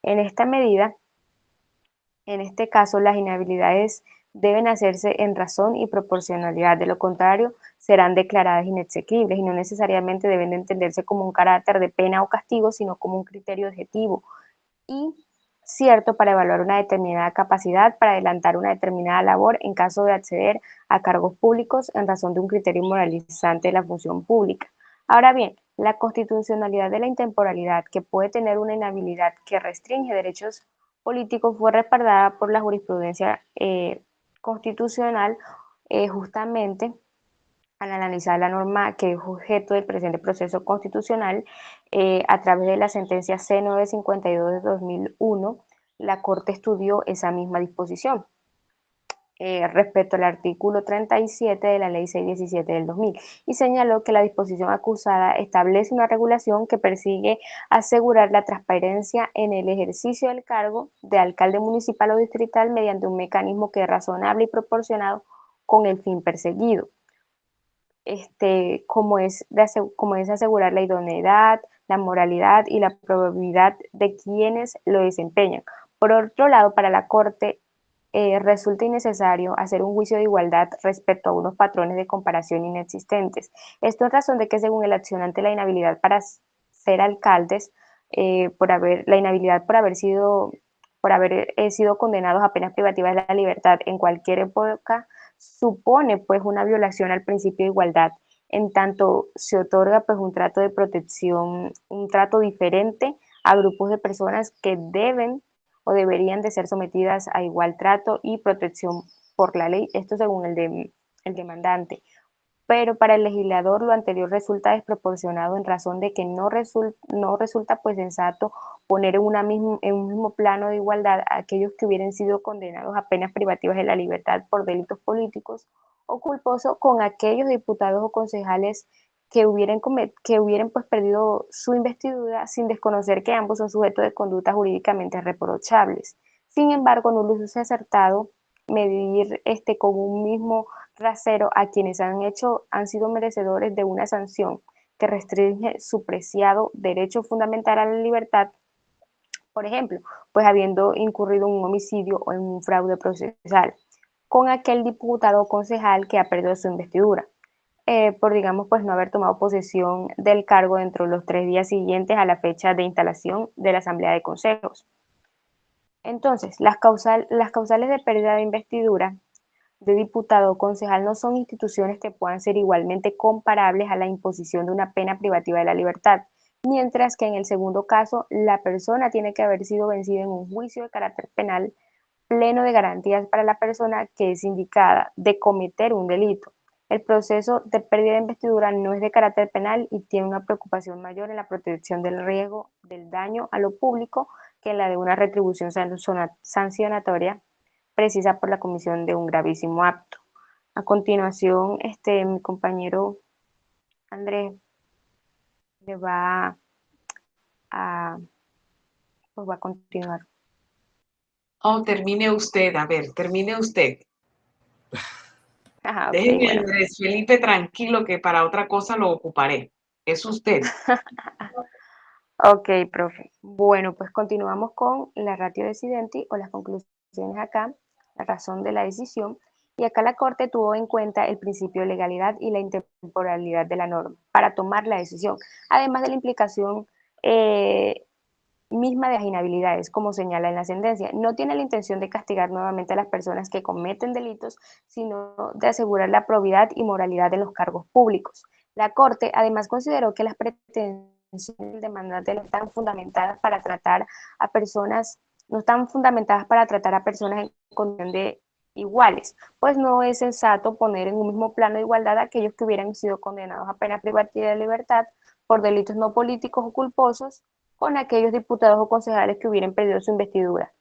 En esta medida, en este caso, las inhabilidades deben hacerse en razón y proporcionalidad, de lo contrario serán declaradas inexequibles y no necesariamente deben de entenderse como un carácter de pena o castigo, sino como un criterio objetivo y cierto para evaluar una determinada capacidad para adelantar una determinada labor en caso de acceder a cargos públicos en razón de un criterio moralizante de la función pública. Ahora bien, la constitucionalidad de la intemporalidad, que puede tener una inhabilidad que restringe derechos políticos, fue respaldada por la jurisprudencia constitucional justamente al analizar la norma que es objeto del presente proceso constitucional a través de la sentencia C952 de 2001, la Corte estudió esa misma disposición respecto al artículo 37 de la Ley 617 del 2000 y señaló que la disposición acusada establece una regulación que persigue asegurar la transparencia en el ejercicio del cargo de alcalde municipal o distrital mediante un mecanismo que es razonable y proporcionado con el fin perseguido. Como es asegurar la idoneidad, la moralidad y la probabilidad de quienes lo desempeñan. Por otro lado, para la Corte resulta innecesario hacer un juicio de igualdad respecto a unos patrones de comparación inexistentes. Esto en razón de que según el accionante la inhabilidad para ser alcaldes, la inhabilidad por haber sido condenados a penas privativas de la libertad en cualquier época supone pues una violación al principio de igualdad, en tanto se otorga pues un trato de protección, un trato diferente a grupos de personas que deben o deberían de ser sometidas a igual trato y protección por la ley, esto según el demandante. Pero para el legislador lo anterior resulta desproporcionado en razón de que no resulta pues sensato poner en un mismo plano de igualdad a aquellos que hubieran sido condenados a penas privativas de la libertad por delitos políticos o culposo con aquellos diputados o concejales que hubieran pues perdido su investidura sin desconocer que ambos son sujetos de conductas jurídicamente reprochables. Sin embargo, no luce acertado medir con un mismo rasero a quienes han sido merecedores de una sanción que restringe su preciado derecho fundamental a la libertad, por ejemplo, pues habiendo incurrido en un homicidio o en un fraude procesal, con aquel diputado o concejal que ha perdido su investidura, por, digamos, pues no haber tomado posesión del cargo dentro de los 3 días siguientes a la fecha de instalación de la Asamblea de Consejos. Entonces, las causales de pérdida de investidura de diputado o concejal no son instituciones que puedan ser igualmente comparables a la imposición de una pena privativa de la libertad, mientras que en el segundo caso, la persona tiene que haber sido vencida en un juicio de carácter penal pleno de garantías para la persona que es indicada de cometer un delito. El proceso de pérdida de investidura no es de carácter penal y tiene una preocupación mayor en la protección del riesgo del daño a lo público que en la de una retribución sancionatoria precisa por la comisión de un gravísimo acto. A continuación, mi compañero Andrés le va pues va a continuar. Oh, termine usted, a ver, termine usted. Ajá, Déjeme, bueno. Andrés Felipe, tranquilo, que para otra cosa lo ocuparé. Es usted. Ok, profe. Bueno, pues continuamos con la ratio decidendi o las conclusiones acá, la razón de la decisión. Y acá la Corte tuvo en cuenta el principio de legalidad y la intemporalidad de la norma para tomar la decisión, además de la implicación misma de las inhabilidades, como señala en la sentencia. No tiene la intención de castigar nuevamente a las personas que cometen delitos, sino de asegurar la probidad y moralidad de los cargos públicos. La Corte además consideró que las pretensiones del demandante no están fundamentadas para tratar a personas, en condición de iguales, pues no es sensato poner en un mismo plano de igualdad a aquellos que hubieran sido condenados a pena privativa de libertad por delitos no políticos o culposos con aquellos diputados o concejales que hubieran perdido su investidura,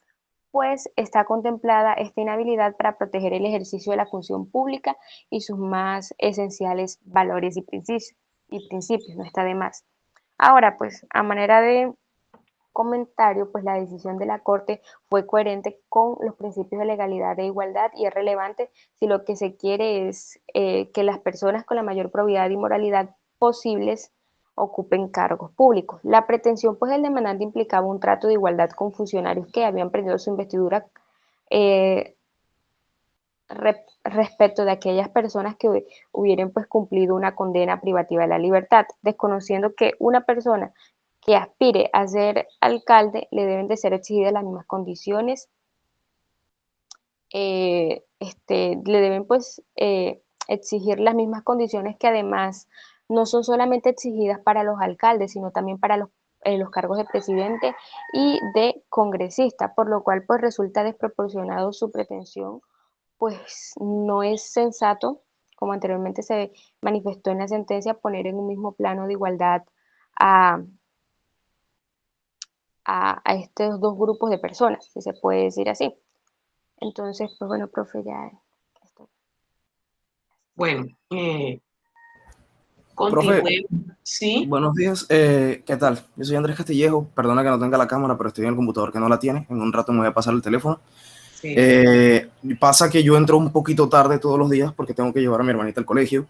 pues está contemplada esta inhabilidad para proteger el ejercicio de la función pública y sus más esenciales valores y principios, no está de más. Ahora, pues, a manera de comentario, pues la decisión de la Corte fue coherente con los principios de legalidad e igualdad y es relevante si lo que se quiere es que las personas con la mayor probidad y moralidad posibles ocupen cargos públicos. La pretensión pues del demandante implicaba un trato de igualdad con funcionarios que habían perdido su investidura respecto de aquellas personas que hubieran pues cumplido una condena privativa de la libertad, desconociendo que una persona que aspire a ser alcalde le deben de ser exigidas las mismas condiciones, le deben pues exigir las mismas condiciones que además no son solamente exigidas para los alcaldes, sino también para los cargos de presidente y de congresista, por lo cual pues resulta desproporcionado su pretensión, pues no es sensato, como anteriormente se manifestó en la sentencia, poner en un mismo plano de igualdad a estos dos grupos de personas, si se puede decir así. Entonces, pues bueno, profe, ya esto. Bueno, Profe, continuemos. ¿Sí? buenos días. ¿Qué tal? Yo soy Andrés Castillejo. Perdona que no tenga la cámara, pero estoy en el computador que no la tiene. En un rato me voy a pasar el teléfono. Sí. Pasa que yo entro un poquito tarde todos los días porque tengo que llevar a mi hermanita al colegio.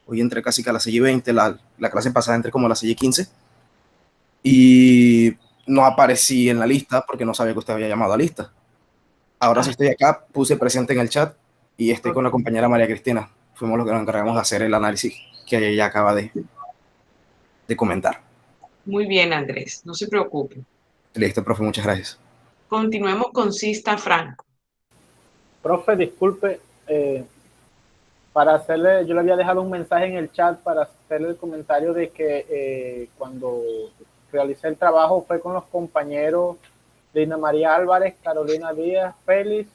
Hoy entré casi que a las 6:20, la clase pasada entré como a las 6:15 y no aparecí en la lista porque no sabía que usted había llamado a lista. Ahora sí estoy acá, puse presente en el chat y estoy con la compañera María Cristina. Fuimos los que nos encargamos de hacer el análisis que ella acaba de comentar. Muy bien, Andrés, no se preocupe. Listo, profe, muchas gracias. Continuemos con Sista Franco. Profe, disculpe, yo le había dejado un mensaje en el chat para hacerle el comentario de que cuando realicé el trabajo fue con los compañeros Lina María Álvarez, Carolina Díaz, Félix,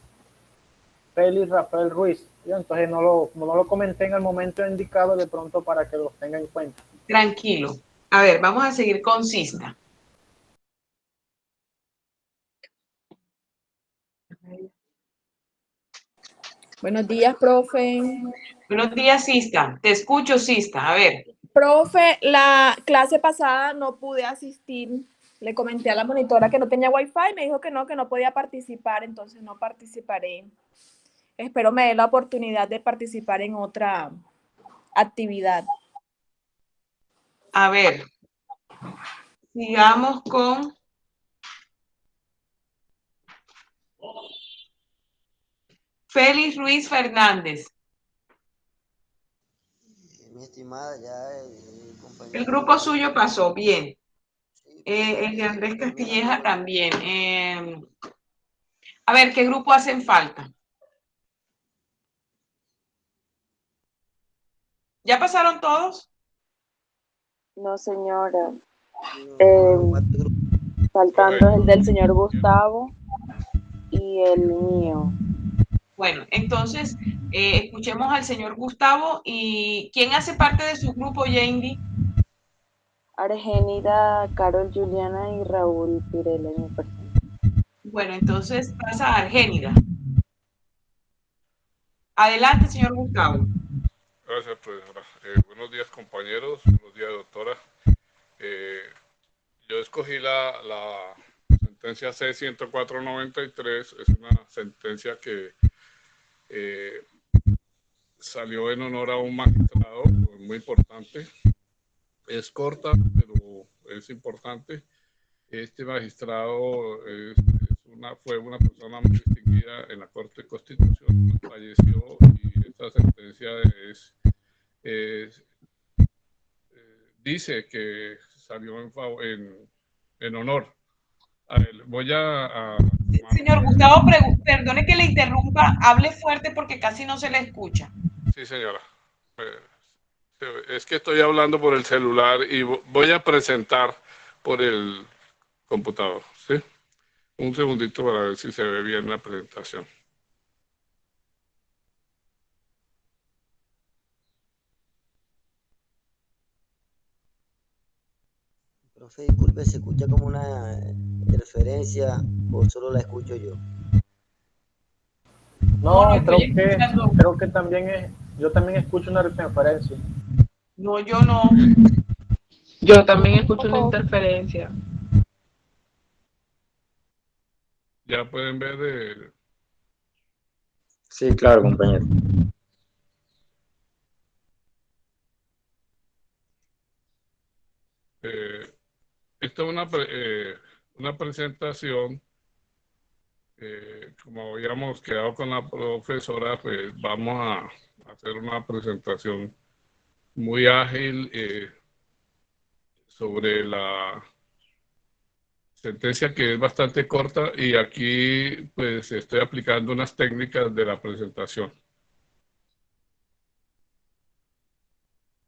Rafael Ruiz. Entonces, como no lo comenté en el momento indicado, de pronto para que los tenga en cuenta. Tranquilo. A ver, vamos a seguir con Sista. Buenos días, profe. Buenos días, Sista. Te escucho, Sista. A ver. Profe, la clase pasada no pude asistir. Le comenté a la monitora que no tenía wifi, me dijo que no podía participar, entonces no participaré. Espero me dé la oportunidad de participar en otra actividad. A ver. Sigamos con Félix Ruiz Fernández. Mi estimada, ya compañero. El grupo suyo pasó, bien. El de Andrés Castilleja también. A ver, ¿qué grupo hacen falta? ¿Ya pasaron todos? No, señora. Faltando el del señor Gustavo y el mío. Bueno, entonces, escuchemos al señor Gustavo. ¿Y quién hace parte de su grupo, Yendi? Argénida, Carol, Juliana y Raúl Pirela, mi persona. Bueno, entonces pasa a Argénida. Adelante, señor Gustavo. Gracias, profesora. Buenos días, compañeros. Buenos días, doctora. Yo escogí la sentencia C-104-93. Es una sentencia que salió en honor a un magistrado muy importante. Es corta, pero es importante. Este magistrado fue una persona muy distinguida en la Corte de Constitución, falleció, y esta sentencia dice que salió en honor a él. Voy a Señor Gustavo, perdone que le interrumpa, hable fuerte porque casi no se le escucha. Sí, señora. Es que estoy hablando por el celular y voy a presentar por el computador, ¿sí? Un segundito para ver si se ve bien la presentación. Profe, disculpe, ¿se escucha como una interferencia o solo la escucho yo? No, creo que también yo también escucho una interferencia. No, yo no. Yo también escucho una interferencia. Ya pueden ver Sí, claro, compañero. Esta es una presentación. Como habíamos quedado con la profesora, pues vamos a hacer una presentación muy ágil sobre la sentencia, que es bastante corta, y aquí pues estoy aplicando unas técnicas de la presentación.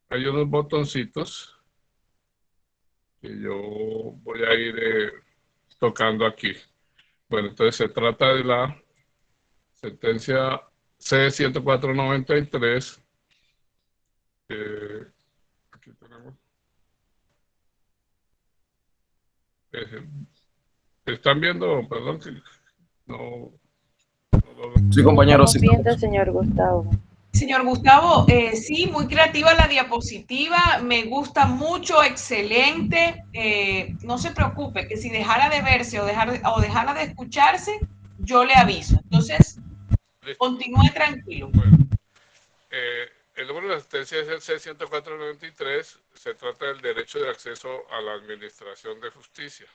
Hay unos botoncitos que yo voy a ir tocando aquí. Bueno, entonces se trata de la sentencia C-104-93. Aquí tenemos. ¿Están viendo? Perdón. No. Sí, compañero. Sí, señor Gustavo. Señor Gustavo, sí, muy creativa la diapositiva, me gusta mucho, excelente. No se preocupe, que si dejara de verse o dejara de escucharse, yo le aviso. Entonces, continúe tranquilo. Bueno, el número de la sentencia es el C-104-93. Se trata del derecho de acceso a la administración de justicia.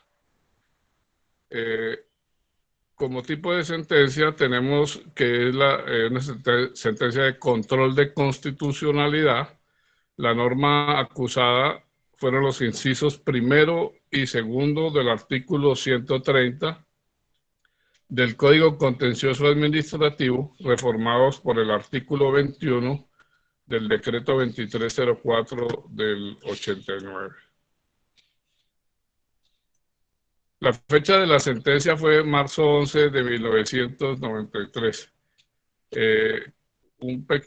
Como tipo de sentencia tenemos que es una sentencia de control de constitucionalidad. La norma acusada fueron los incisos primero y segundo del artículo 130 del Código Contencioso Administrativo, reformados por el artículo 21 del decreto 2304 del 89. La fecha de la sentencia fue marzo 11 de 1993.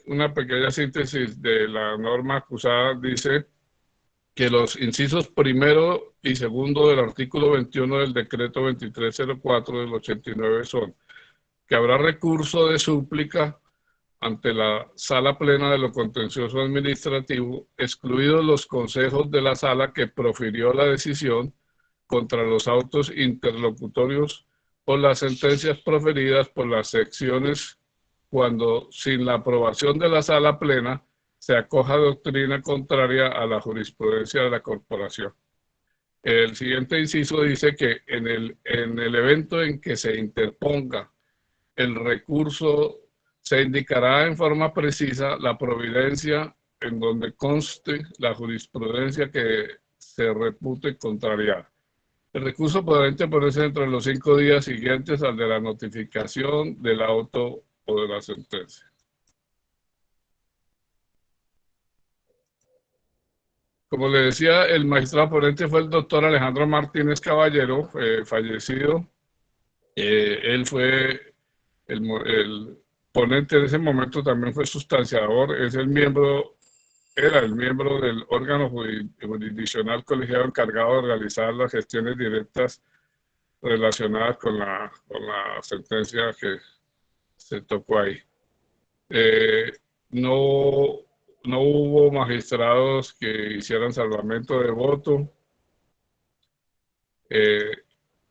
Una pequeña síntesis de la norma acusada dice que los incisos primero y segundo del artículo 21 del decreto 2304 del 89 son que habrá recurso de súplica ante la Sala Plena de lo Contencioso Administrativo, excluidos los consejos de la Sala que profirió la decisión contra los autos interlocutorios o las sentencias proferidas por las secciones cuando, sin la aprobación de la Sala Plena, se acoja doctrina contraria a la jurisprudencia de la Corporación. El siguiente inciso dice que en el evento en que se interponga el recurso, se indicará en forma precisa la providencia en donde conste la jurisprudencia que se repute contrariada. El recurso podrá interponerse entre los 5 días siguientes al de la notificación del auto o de la sentencia. Como le decía, el magistrado ponente fue el doctor Alejandro Martínez Caballero, fallecido. Él fue el ponente en ese momento, también fue sustanciador, era el miembro del órgano jurisdiccional colegiado encargado de realizar las gestiones directas relacionadas con la sentencia que se tocó ahí. No hubo magistrados que hicieran salvamento de voto.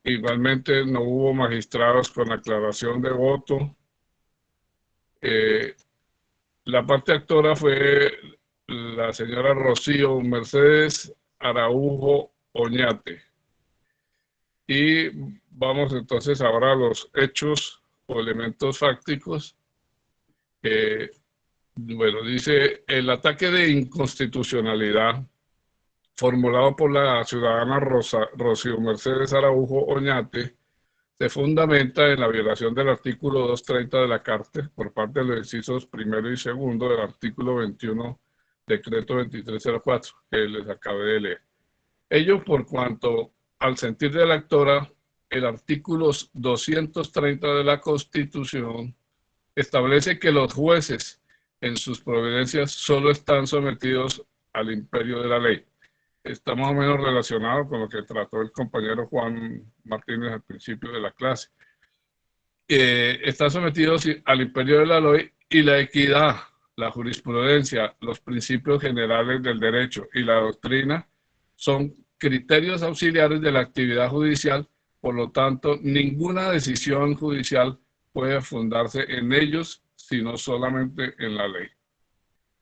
Igualmente no hubo magistrados con aclaración de voto. La parte actora fue la señora Rocío Mercedes Araujo Oñate. Y vamos entonces ahora a los hechos o elementos fácticos. Bueno, dice, el ataque de inconstitucionalidad formulado por la ciudadana Rocío Mercedes Araujo Oñate se fundamenta en la violación del artículo 230 de la Carta por parte de los incisos primero y segundo del artículo 21, decreto 2304, que les acabé de leer. Ello por cuanto, al sentir de la actora, el artículo 230 de la Constitución establece que los jueces en sus providencias solo están sometidos al imperio de la ley. Está más o menos relacionado con lo que trató el compañero Juan Martínez al principio de la clase. Están sometidos al imperio de la ley y la equidad, la jurisprudencia, los principios generales del derecho y la doctrina son criterios auxiliares de la actividad judicial, por lo tanto, ninguna decisión judicial puede fundarse en ellos, sino solamente en la ley.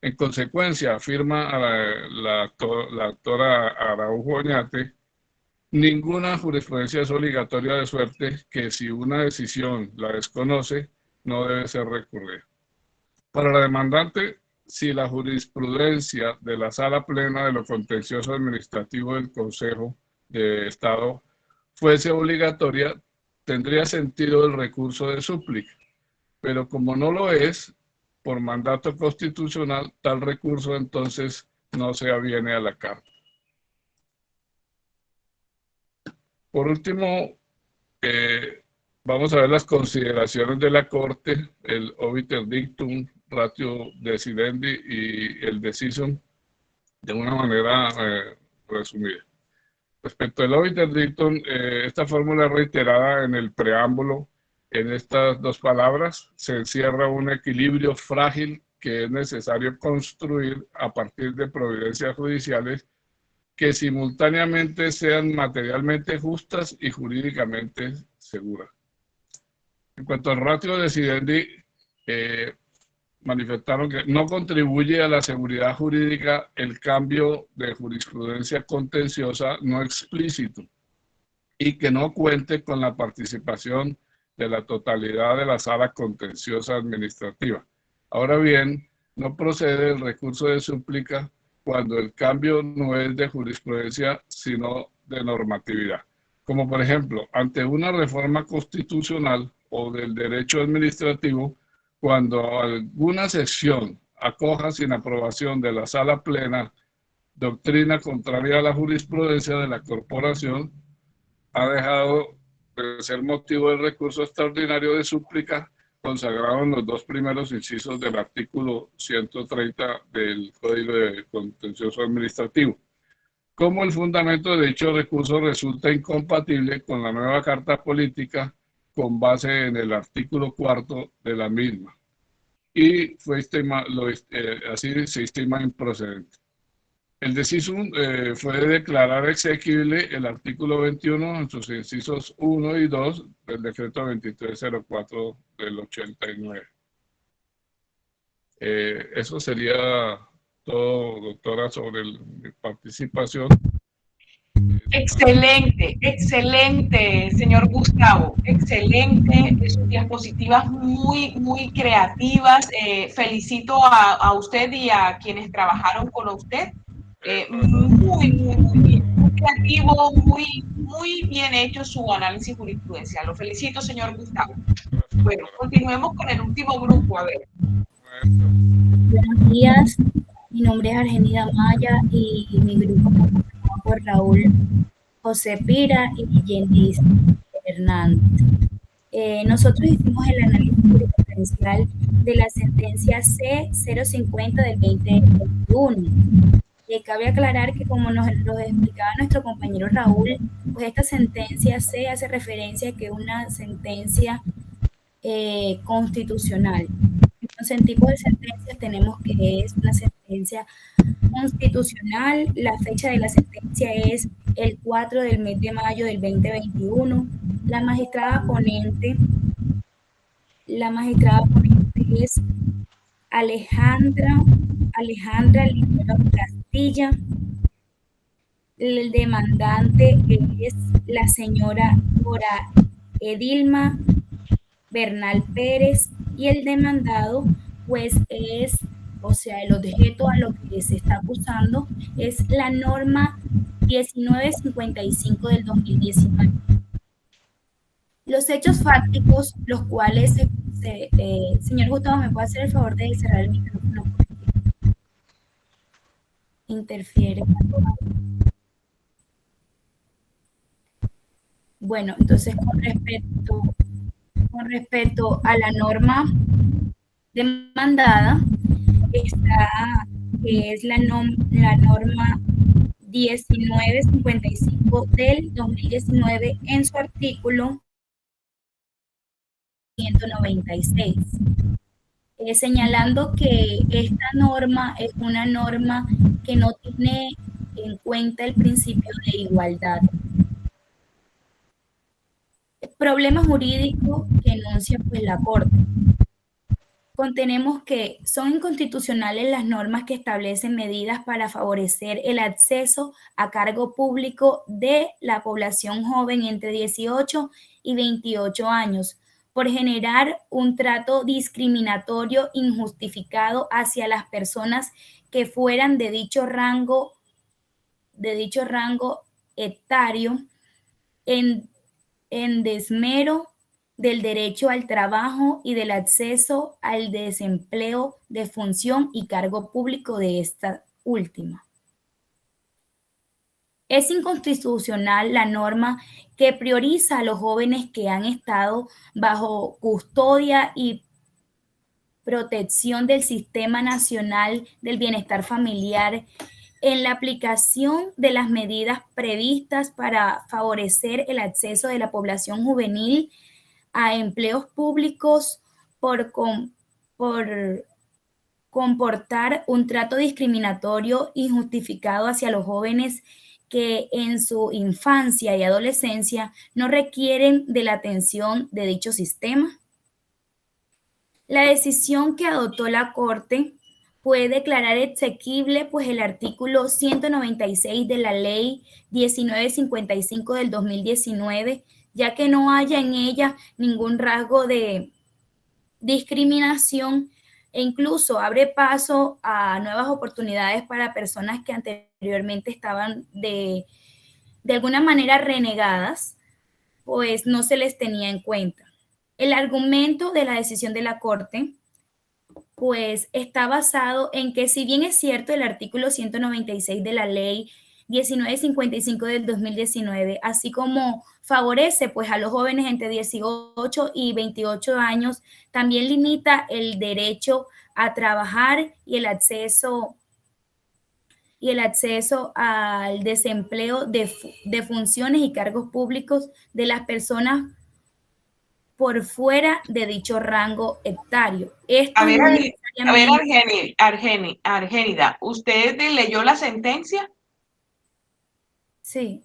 En consecuencia, afirma la doctora Araujo Oñate, ninguna jurisprudencia es obligatoria de suerte que si una decisión la desconoce, no debe ser recurrida. Para la demandante, si la jurisprudencia de la Sala Plena de lo Contencioso Administrativo del Consejo de Estado fuese obligatoria, tendría sentido el recurso de súplica. Pero como no lo es, por mandato constitucional, tal recurso entonces no se aviene a la Carta. Por último, vamos a ver las consideraciones de la Corte, el obiter dictum, ratio decidendi y el decisum, de una manera resumida. Respecto al obiter dictum, esta fórmula reiterada en el preámbulo. En estas dos palabras se encierra un equilibrio frágil que es necesario construir a partir de providencias judiciales que simultáneamente sean materialmente justas y jurídicamente seguras. En cuanto al ratio decidendi, manifestaron que no contribuye a la seguridad jurídica el cambio de jurisprudencia contenciosa no explícito y que no cuente con la participación de la totalidad de la sala contenciosa administrativa. Ahora bien, no procede el recurso de súplica cuando el cambio no es de jurisprudencia, sino de normatividad. Como por ejemplo, ante una reforma constitucional o del derecho administrativo, cuando alguna sección acoja sin aprobación de la Sala Plena doctrina contraria a la jurisprudencia de la corporación, ha dejado de ser motivo del recurso extraordinario de súplica consagrado en los dos primeros incisos del artículo 130 del Código de Contencioso Administrativo. Como el fundamento de dicho recurso resulta incompatible con la nueva Carta Política con base en el artículo 4 de la misma. y fue así se estima improcedente. El decisum fue declarar exequible el artículo 21 en sus incisos 1 y 2 del decreto 2304 del 89. Eso sería todo, doctora, sobre mi participación. Excelente, excelente, señor Gustavo, excelente, sus diapositivas muy creativas. Felicito a usted y a quienes trabajaron con usted. Muy bien, muy creativo, muy bien hecho su análisis jurisprudencial. Lo felicito, señor Gustavo. Bueno, continuemos con el último grupo, a ver. Buenos días, mi nombre es Argenida Maya y mi grupo está conformado por Raúl José Pira y Yenis Hernández. Nosotros hicimos el análisis jurisprudencial de la sentencia C-050 del 2021. Cabe aclarar que, como nos lo explicaba nuestro compañero Raúl, pues esta sentencia C hace referencia a que es una sentencia constitucional. Entonces, en tipo de sentencias tenemos que es una sentencia constitucional. La fecha de la sentencia es el 4 del mes de mayo del 2021. La magistrada ponente es Alejandra Lindero Castilla. El demandante es la señora Dora Edilma Bernal Pérez, y el demandado pues es, o sea, el objeto a lo que se está acusando es la norma 1955 del 2019. Los hechos fácticos, los cuales, señor Gustavo, ¿me puede hacer el favor de cerrar el micrófono? Interfiere. Bueno, entonces con respecto a la norma demandada, está, que es la norma 1955 del 2019 en su artículo 196, señalando que esta norma es una norma que no tiene en cuenta el principio de igualdad. Problema jurídico que enuncia pues la Corte. Contenemos que son inconstitucionales las normas que establecen medidas para favorecer el acceso a cargo público de la población joven entre 18 y 28 años, por generar un trato discriminatorio injustificado hacia las personas que fueran de dicho rango etario en desmero del derecho al trabajo y del acceso al desempleo de función y cargo público de esta última. Es inconstitucional la norma que prioriza a los jóvenes que han estado bajo custodia y protección del Sistema Nacional del Bienestar Familiar en la aplicación de las medidas previstas para favorecer el acceso de la población juvenil a empleos públicos por comportar un trato discriminatorio injustificado hacia los jóvenes que en su infancia y adolescencia no requieren de la atención de dicho sistema. La decisión que adoptó la Corte puede declarar exequible pues el artículo 196 de la Ley 1955 del 2019, ya que no haya en ella ningún rasgo de discriminación e incluso abre paso a nuevas oportunidades para personas que anteriormente estaban de alguna manera renegadas, pues no se les tenía en cuenta. El argumento de la decisión de la Corte pues está basado en que, si bien es cierto el artículo 196 de la Ley 1955 del 2019, así como favorece pues a los jóvenes entre 18 y 28 años, también limita el derecho a trabajar y el acceso al desempleo de funciones y cargos públicos de las personas por fuera de dicho rango hectario. Esto A ver, no Argénida, ¿usted leyó la sentencia? Sí.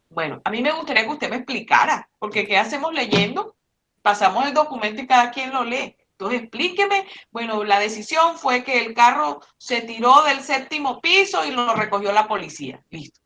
Bueno, a mí me gustaría que usted me explicara, porque ¿qué hacemos leyendo? Pasamos el documento y cada quien lo lee. Entonces, explíqueme. Bueno, la decisión fue que el carro se tiró del 7º piso y lo recogió la policía. Listo.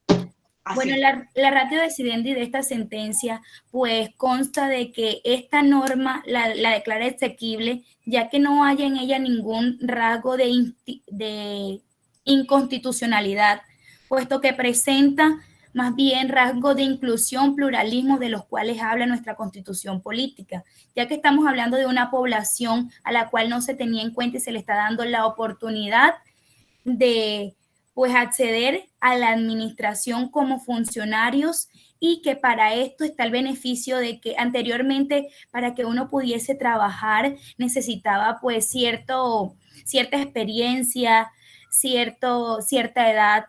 Bueno, la ratio decidendi de esta sentencia, pues consta de que esta norma la declara exequible, ya que no haya en ella ningún rasgo de inconstitucionalidad, puesto que presenta más bien rasgos de inclusión, pluralismo, de los cuales habla nuestra constitución política, ya que estamos hablando de una población a la cual no se tenía en cuenta y se le está dando la oportunidad de pues acceder a la administración como funcionarios, y que para esto está el beneficio de que anteriormente, para que uno pudiese trabajar, necesitaba pues cierta experiencia, cierta edad.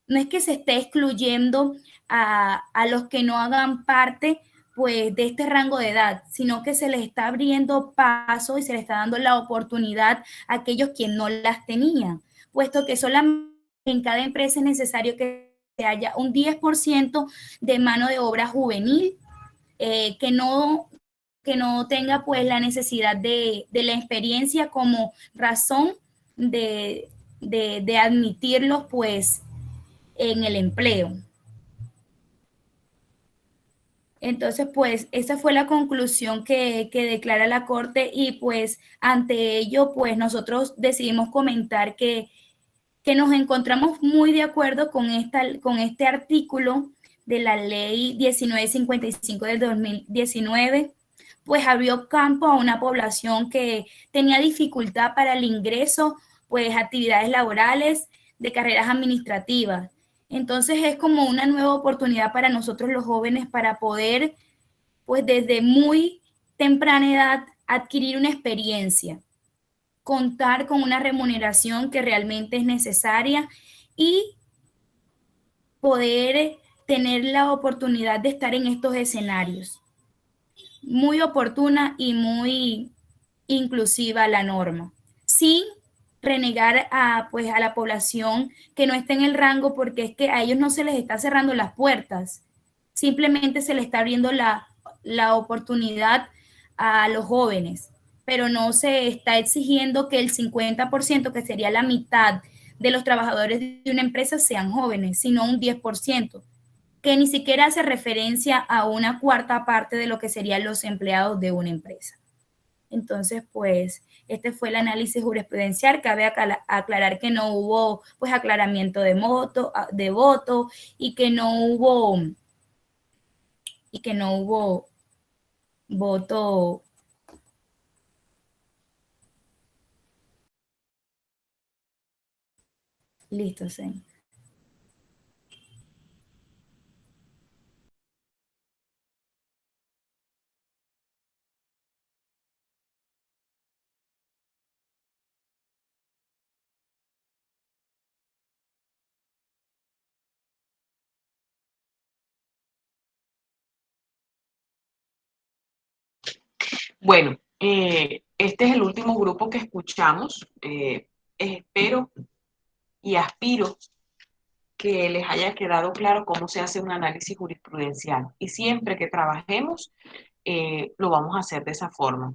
No es que se esté excluyendo a los que no hagan parte pues de este rango de edad, sino que se les está abriendo paso y se les está dando la oportunidad a aquellos quienes no las tenían, puesto que solamente en cada empresa es necesario que haya un 10% de mano de obra juvenil, que no tenga pues la necesidad de la experiencia como razón de admitirlos pues en el empleo. Entonces, pues, esa fue la conclusión que declara la Corte, y pues ante ello, pues nosotros decidimos comentar que nos encontramos muy de acuerdo con este artículo de la Ley 1955 del 2019, pues abrió campo a una población que tenía dificultad para el ingreso, pues, a actividades laborales de carreras administrativas. Entonces es como una nueva oportunidad para nosotros los jóvenes para poder, pues desde muy temprana edad, adquirir una experiencia, contar con una remuneración que realmente es necesaria y poder tener la oportunidad de estar en estos escenarios. Muy oportuna y muy inclusiva la norma, sin renegar a la población que no está en el rango, porque es que a ellos no se les está cerrando las puertas, simplemente se les está abriendo la oportunidad a los jóvenes, pero no se está exigiendo que el 50%, que sería la mitad de los trabajadores de una empresa, sean jóvenes, sino un 10%, que ni siquiera hace referencia a una cuarta parte de lo que serían los empleados de una empresa. Entonces, pues, este fue el análisis jurisprudencial. Cabe aclarar que no hubo, pues, aclaramiento de voto y que no hubo voto. Listo, sí. Bueno, este es el último grupo que escuchamos. Espero y aspiro que les haya quedado claro cómo se hace un análisis jurisprudencial. Y siempre que trabajemos, lo vamos a hacer de esa forma.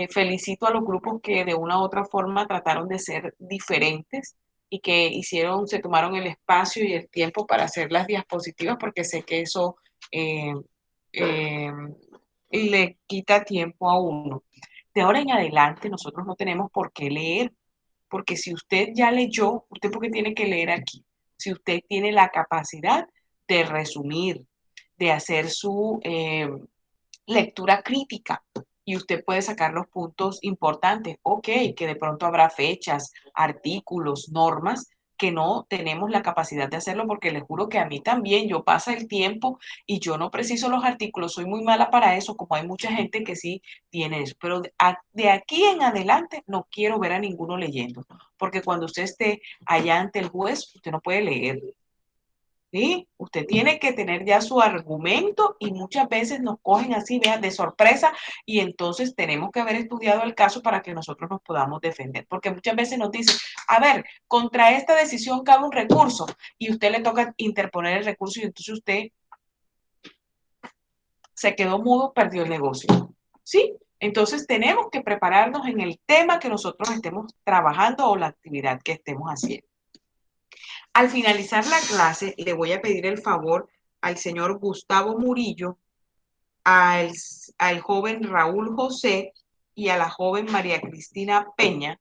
Felicito a los grupos que de una u otra forma trataron de ser diferentes y que se tomaron el espacio y el tiempo para hacer las diapositivas, porque sé que eso le quita tiempo a uno. De ahora en adelante nosotros no tenemos por qué leer, porque si usted ya leyó, ¿usted por qué tiene que leer aquí? Si usted tiene la capacidad de resumir, de hacer su lectura crítica, y usted puede sacar los puntos importantes. Ok, que de pronto habrá fechas, artículos, normas que no tenemos la capacidad de hacerlo, porque les juro que a mí también, yo pasa el tiempo y yo no preciso los artículos, soy muy mala para eso, como hay mucha gente que sí tiene eso, pero de aquí en adelante no quiero ver a ninguno leyendo, porque cuando usted esté allá ante el juez, usted no puede leer. ¿sí? Usted tiene que tener ya su argumento y muchas veces nos cogen así, vean, de sorpresa y entonces tenemos que haber estudiado el caso para que nosotros nos podamos defender, porque muchas veces nos dicen, a ver, contra esta decisión cabe un recurso y usted le toca interponer el recurso y entonces usted se quedó mudo, perdió el negocio, ¿sí? Entonces tenemos que prepararnos en el tema que nosotros estemos trabajando o la actividad que estemos haciendo. Al finalizar la clase, le voy a pedir el favor al señor Gustavo Murillo, al joven Raúl José y a la joven María Cristina Peña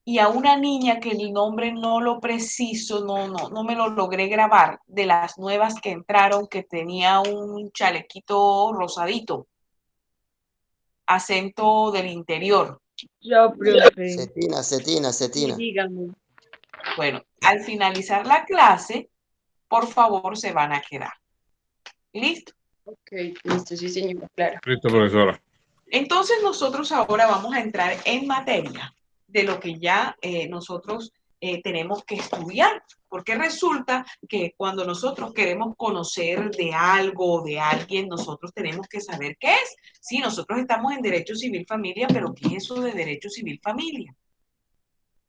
y a una niña que el nombre no lo preciso, no me lo logré grabar, de las nuevas que entraron, que tenía un chalequito rosadito, acento del interior. Yo, profe. Cetina. Dígame. Bueno, al finalizar la clase, por favor, se van a quedar. ¿Listo? Ok, listo, sí, señora, claro. Listo, profesora. Entonces nosotros ahora vamos a entrar en materia de lo que ya nosotros tenemos que estudiar, porque resulta que cuando nosotros queremos conocer de algo o de alguien, nosotros tenemos que saber qué es. Sí, nosotros estamos en Derecho Civil Familia, pero ¿qué es eso de Derecho Civil Familia?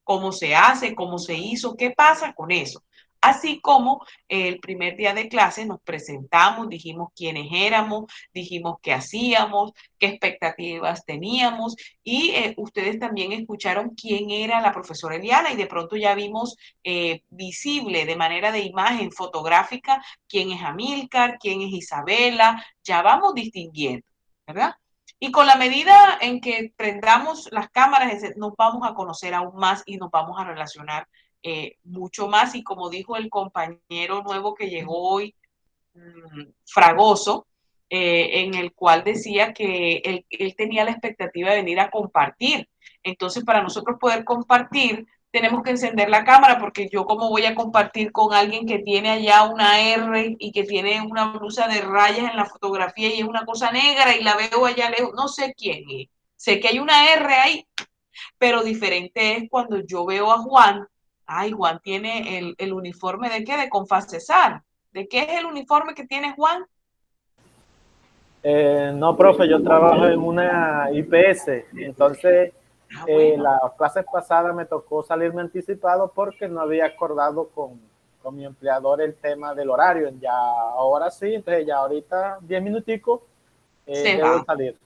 ¿Cómo se hace? ¿Cómo se hizo? ¿Qué pasa con eso? Así como el primer día de clase nos presentamos, dijimos quiénes éramos, dijimos qué hacíamos, qué expectativas teníamos y ustedes también escucharon quién era la profesora Eliana y de pronto ya vimos visible de manera de imagen fotográfica quién es Amílcar, quién es Isabela, ya vamos distinguiendo, ¿verdad? Y con la medida en que prendamos las cámaras, nos vamos a conocer aún más y nos vamos a relacionar mucho más. Y como dijo el compañero nuevo que llegó hoy, Fragoso, en el cual decía que él tenía la expectativa de venir a compartir. Entonces, para nosotros poder compartir, tenemos que encender la cámara, porque yo como voy a compartir con alguien que tiene allá una R y que tiene una blusa de rayas en la fotografía y es una cosa negra y la veo allá lejos, no sé quién es. Sé que hay una R ahí, pero diferente es cuando yo veo a Juan. Ay, Juan tiene el uniforme de qué, de Confacesar. ¿De qué es el uniforme que tiene Juan? No, profe, yo trabajo en una IPS, entonces las clases pasadas me tocó salirme anticipado porque no había acordado con mi empleador el tema del horario. Ya ahora sí, entonces ya ahorita 10 minuticos debo salir.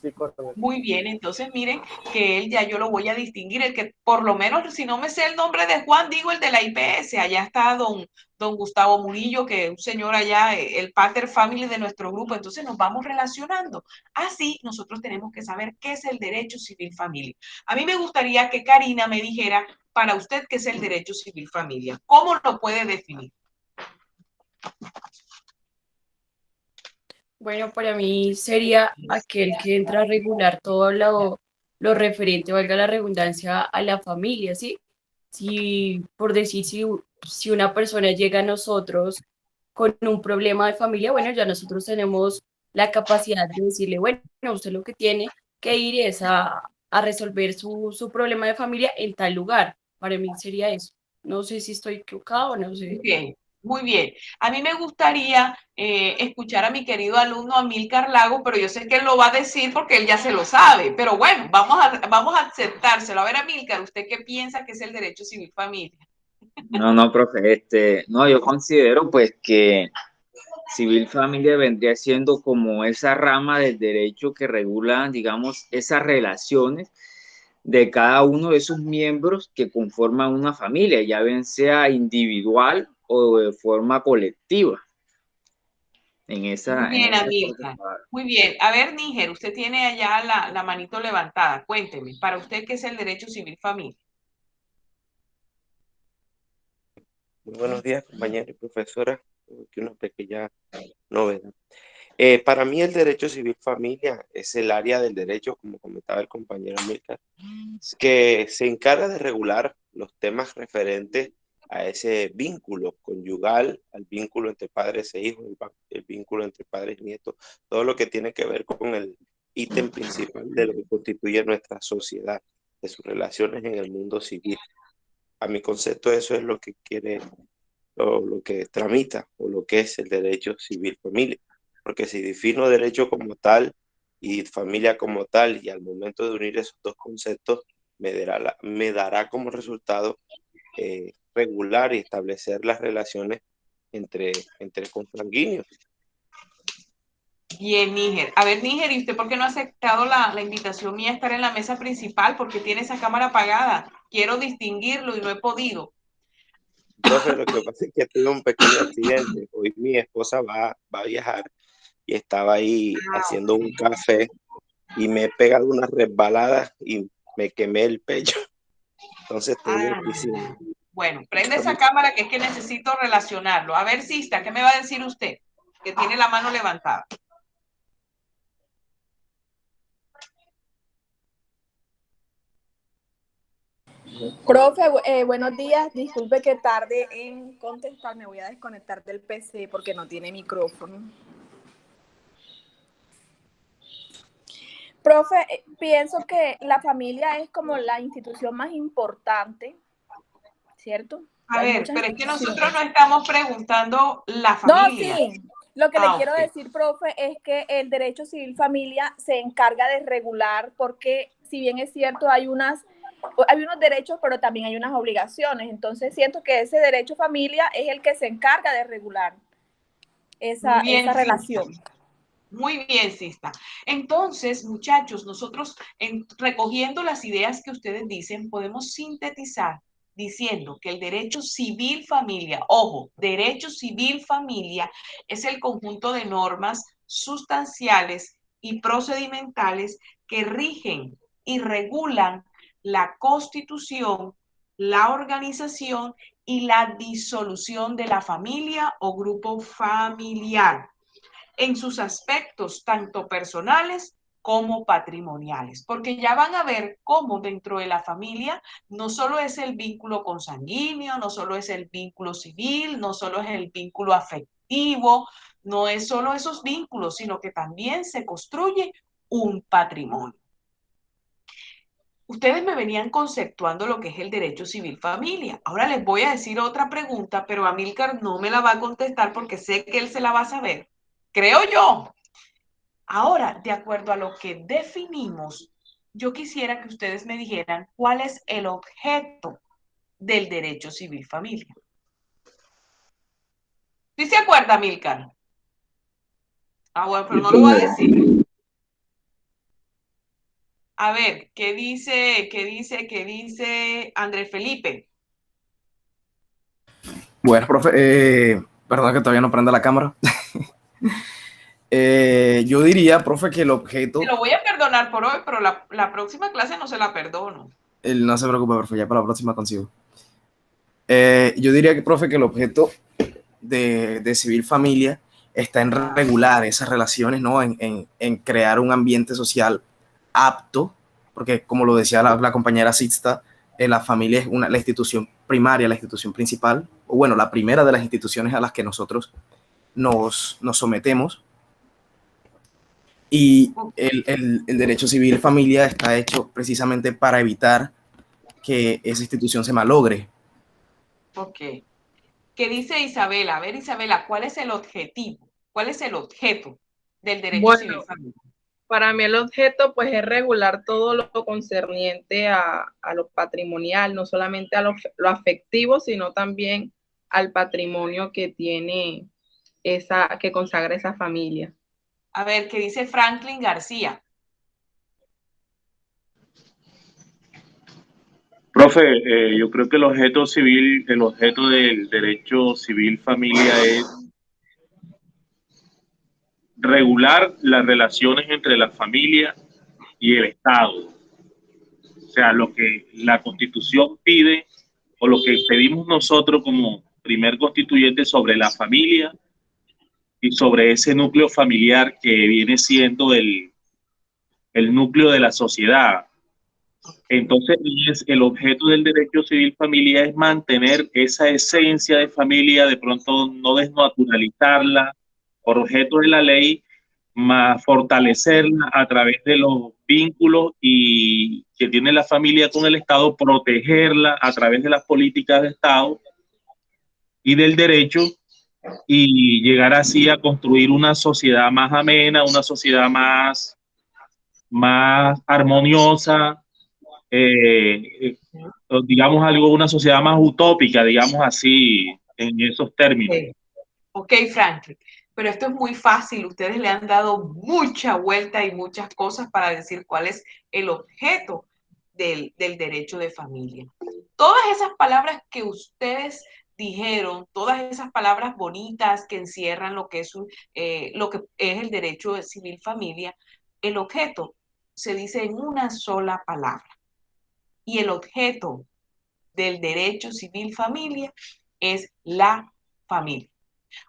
Sí, correcto. Muy bien, entonces miren que él ya yo lo voy a distinguir, el que por lo menos si no me sé el nombre de Juan, digo el de la IPS, allá está don Gustavo Murillo, que es un señor allá, el pater family de nuestro grupo, entonces nos vamos relacionando. Así nosotros tenemos que saber qué es el derecho civil familia. A mí me gustaría que Karina me dijera para usted qué es el derecho civil familia, ¿cómo lo puede definir? Bueno, para mí sería aquel que entra a regular todo lo referente, valga la redundancia, a la familia, ¿sí? Si, por decir, si una persona llega a nosotros con un problema de familia, bueno, ya nosotros tenemos la capacidad de decirle, bueno, usted lo que tiene que ir es a resolver su problema de familia en tal lugar. Para mí sería eso. No sé si estoy equivocado o no sé. Bien. Muy bien. A mí me gustaría escuchar a mi querido alumno Amílcar Lago, pero yo sé que él lo va a decir porque él ya se lo sabe. Pero bueno, vamos a aceptárselo. A ver, Amílcar, ¿usted qué piensa que es el derecho civil familia? No, profe, no, yo considero pues que civil familia vendría siendo como esa rama del derecho que regula, digamos, esas relaciones de cada uno de esos miembros que conforman una familia, ya bien sea individual o de forma colectiva. En esa, Muy bien, en esa Amílcar. Muy bien. A ver, Níger, usted tiene allá la manito levantada. Cuénteme, para usted, ¿qué es el derecho civil familia? Muy buenos días, compañeros y profesoras. Aquí una pequeña novedad. Para mí el derecho civil familia es el área del derecho, como comentaba el compañero Milka, que se encarga de regular los temas referentes a ese vínculo conyugal, al vínculo entre padres e hijos, el vínculo entre padres y nietos, todo lo que tiene que ver con el ítem principal de lo que constituye nuestra sociedad, de sus relaciones en el mundo civil. A mi concepto eso es lo que quiere lo que tramita o lo que es el derecho civil familia. Porque si defino derecho como tal y familia como tal, y al momento de unir esos dos conceptos, me dará como resultado regular y establecer las relaciones entre consanguíneos. Bien, Níger. A ver, Níger, ¿y usted por qué no ha aceptado la invitación mía a estar en la mesa principal? Porque tiene esa cámara apagada. Quiero distinguirlo y no he podido. Profe, lo que pasa es que tuve un pequeño accidente. Hoy mi esposa va a viajar y estaba ahí haciendo un café y me he pegado una resbalada y me quemé el pecho. Entonces estoy en piscina. Bueno, prende esa cámara que es que necesito relacionarlo. A ver, Sista, ¿qué me va a decir usted? Que tiene la mano levantada. Profe, buenos días. Disculpe que tarde en contestar. Me voy a desconectar del PC porque no tiene micrófono. Profe, pienso que la familia es como la institución más importante, ¿cierto? A ver, pero es que nosotros no estamos preguntando la familia. No, sí. Lo que le quiero decir, profe, es que el derecho civil familia se encarga de regular, porque si bien es cierto, hay unos derechos, pero también hay unas obligaciones. Entonces siento que ese derecho familia es el que se encarga de regular esa relación. Muy bien, Sista. Entonces, muchachos, nosotros recogiendo las ideas que ustedes dicen, podemos sintetizar diciendo que el derecho civil familia, ojo, derecho civil familia es el conjunto de normas sustanciales y procedimentales que rigen y regulan la constitución, la organización y la disolución de la familia o grupo familiar en sus aspectos tanto personales como patrimoniales, porque ya van a ver cómo dentro de la familia no solo es el vínculo consanguíneo, no solo es el vínculo civil, no solo es el vínculo afectivo, no es solo esos vínculos, sino que también se construye un patrimonio. Ustedes me venían conceptuando lo que es el derecho civil familia. Ahora les voy a decir otra pregunta, pero Amílcar no me la va a contestar porque sé que él se la va a saber. Creo yo. Ahora, de acuerdo a lo que definimos, yo quisiera que ustedes me dijeran cuál es el objeto del derecho civil familia. ¿Sí se acuerda, Amílcar? Ah, bueno, pero no lo voy a decir. A ver, ¿qué dice Andrés Felipe? Bueno, profe, perdón que todavía no prenda la cámara. Yo diría, profe, que el objeto... Te lo voy a perdonar por hoy, pero la próxima clase no se la perdono. No se preocupe, profe, ya para la próxima consigo. Yo diría que, profe, que el objeto de civil familia está en regular esas relaciones, ¿no? En crear un ambiente social apto, porque como lo decía la compañera Sixta, la familia es la institución primaria, la institución principal, o bueno, la primera de las instituciones a las que nosotros nos sometemos. Y el derecho civil familia está hecho precisamente para evitar que esa institución se malogre. Ok. ¿Qué dice Isabela? A ver, Isabela, ¿cuál es el objetivo? ¿Cuál es el objeto del derecho civil familiar? Para mí el objeto pues es regular todo lo concerniente a lo patrimonial, no solamente a lo afectivo, sino también al patrimonio que tiene que consagra esa familia. A ver, ¿qué dice Franklin García? Profe, yo creo que el objeto del derecho civil familia es regular las relaciones entre la familia y el Estado. O sea, lo que la Constitución pide o lo que pedimos nosotros como primer constituyente sobre la familia y sobre ese núcleo familiar que viene siendo el núcleo de la sociedad. Entonces, el objeto del derecho civil familia es mantener esa esencia de familia, de pronto no desnaturalizarla por objeto de la ley, más fortalecerla a través de los vínculos y que tiene la familia con el Estado, protegerla a través de las políticas de Estado y del derecho, y llegar así a construir una sociedad más amena, una sociedad más armoniosa, digamos algo, una sociedad más utópica, digamos así, en esos términos. Ok, Franklin, pero esto es muy fácil. Ustedes le han dado mucha vuelta y muchas cosas para decir cuál es el objeto del derecho de familia. Todas esas palabras que ustedes dijeron, todas esas palabras bonitas que encierran lo que es el derecho de civil familia, el objeto se dice en una sola palabra. Y el objeto del derecho civil familia es la familia.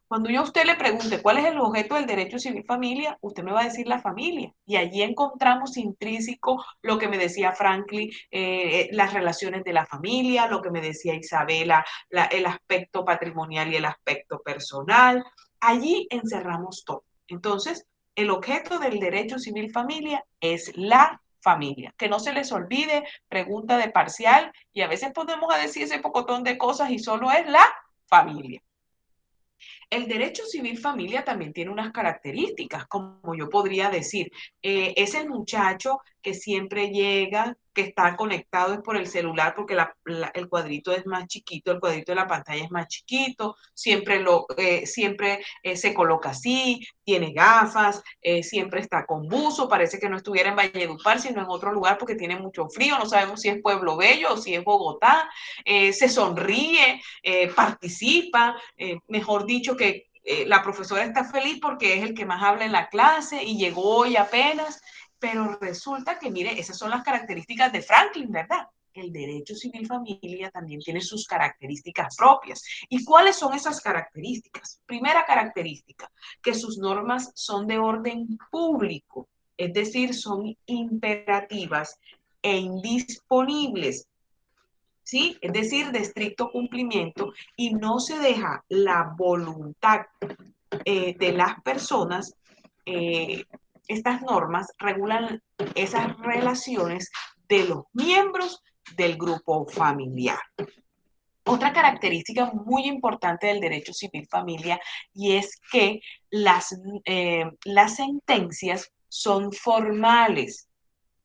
Cuando yo a usted le pregunte cuál es el objeto del derecho civil familia, usted me va a decir la familia. Y allí encontramos intrínseco lo que me decía Franklin, las relaciones de la familia, lo que me decía Isabela, el aspecto patrimonial y el aspecto personal. Allí encerramos todo. Entonces, el objeto del derecho civil familia es la familia. Que no se les olvide, pregunta de parcial, y a veces podemos decir ese pocotón de cosas y solo es la familia. El derecho civil familia también tiene unas características, como yo podría decir, es el muchacho que siempre llega, que está conectado es por el celular porque el cuadrito es más chiquito, el cuadrito de la pantalla es más chiquito, siempre se coloca así, tiene gafas, siempre está con buzo, parece que no estuviera en Valledupar, sino en otro lugar porque tiene mucho frío, no sabemos si es Pueblo Bello o si es Bogotá, se sonríe, participa, mejor dicho que la profesora está feliz porque es el que más habla en la clase y llegó hoy apenas, pero resulta que, mire, esas son las características de Franklin, ¿verdad? El derecho civil familia también tiene sus características propias. ¿Y cuáles son esas características? Primera característica, que sus normas son de orden público, es decir, son imperativas e indisponibles. ¿Sí? Es decir, de estricto cumplimiento, y no se deja la voluntad de las personas. Estas normas regulan esas relaciones de los miembros del grupo familiar. Otra característica muy importante del derecho civil familia y es que las sentencias son formales.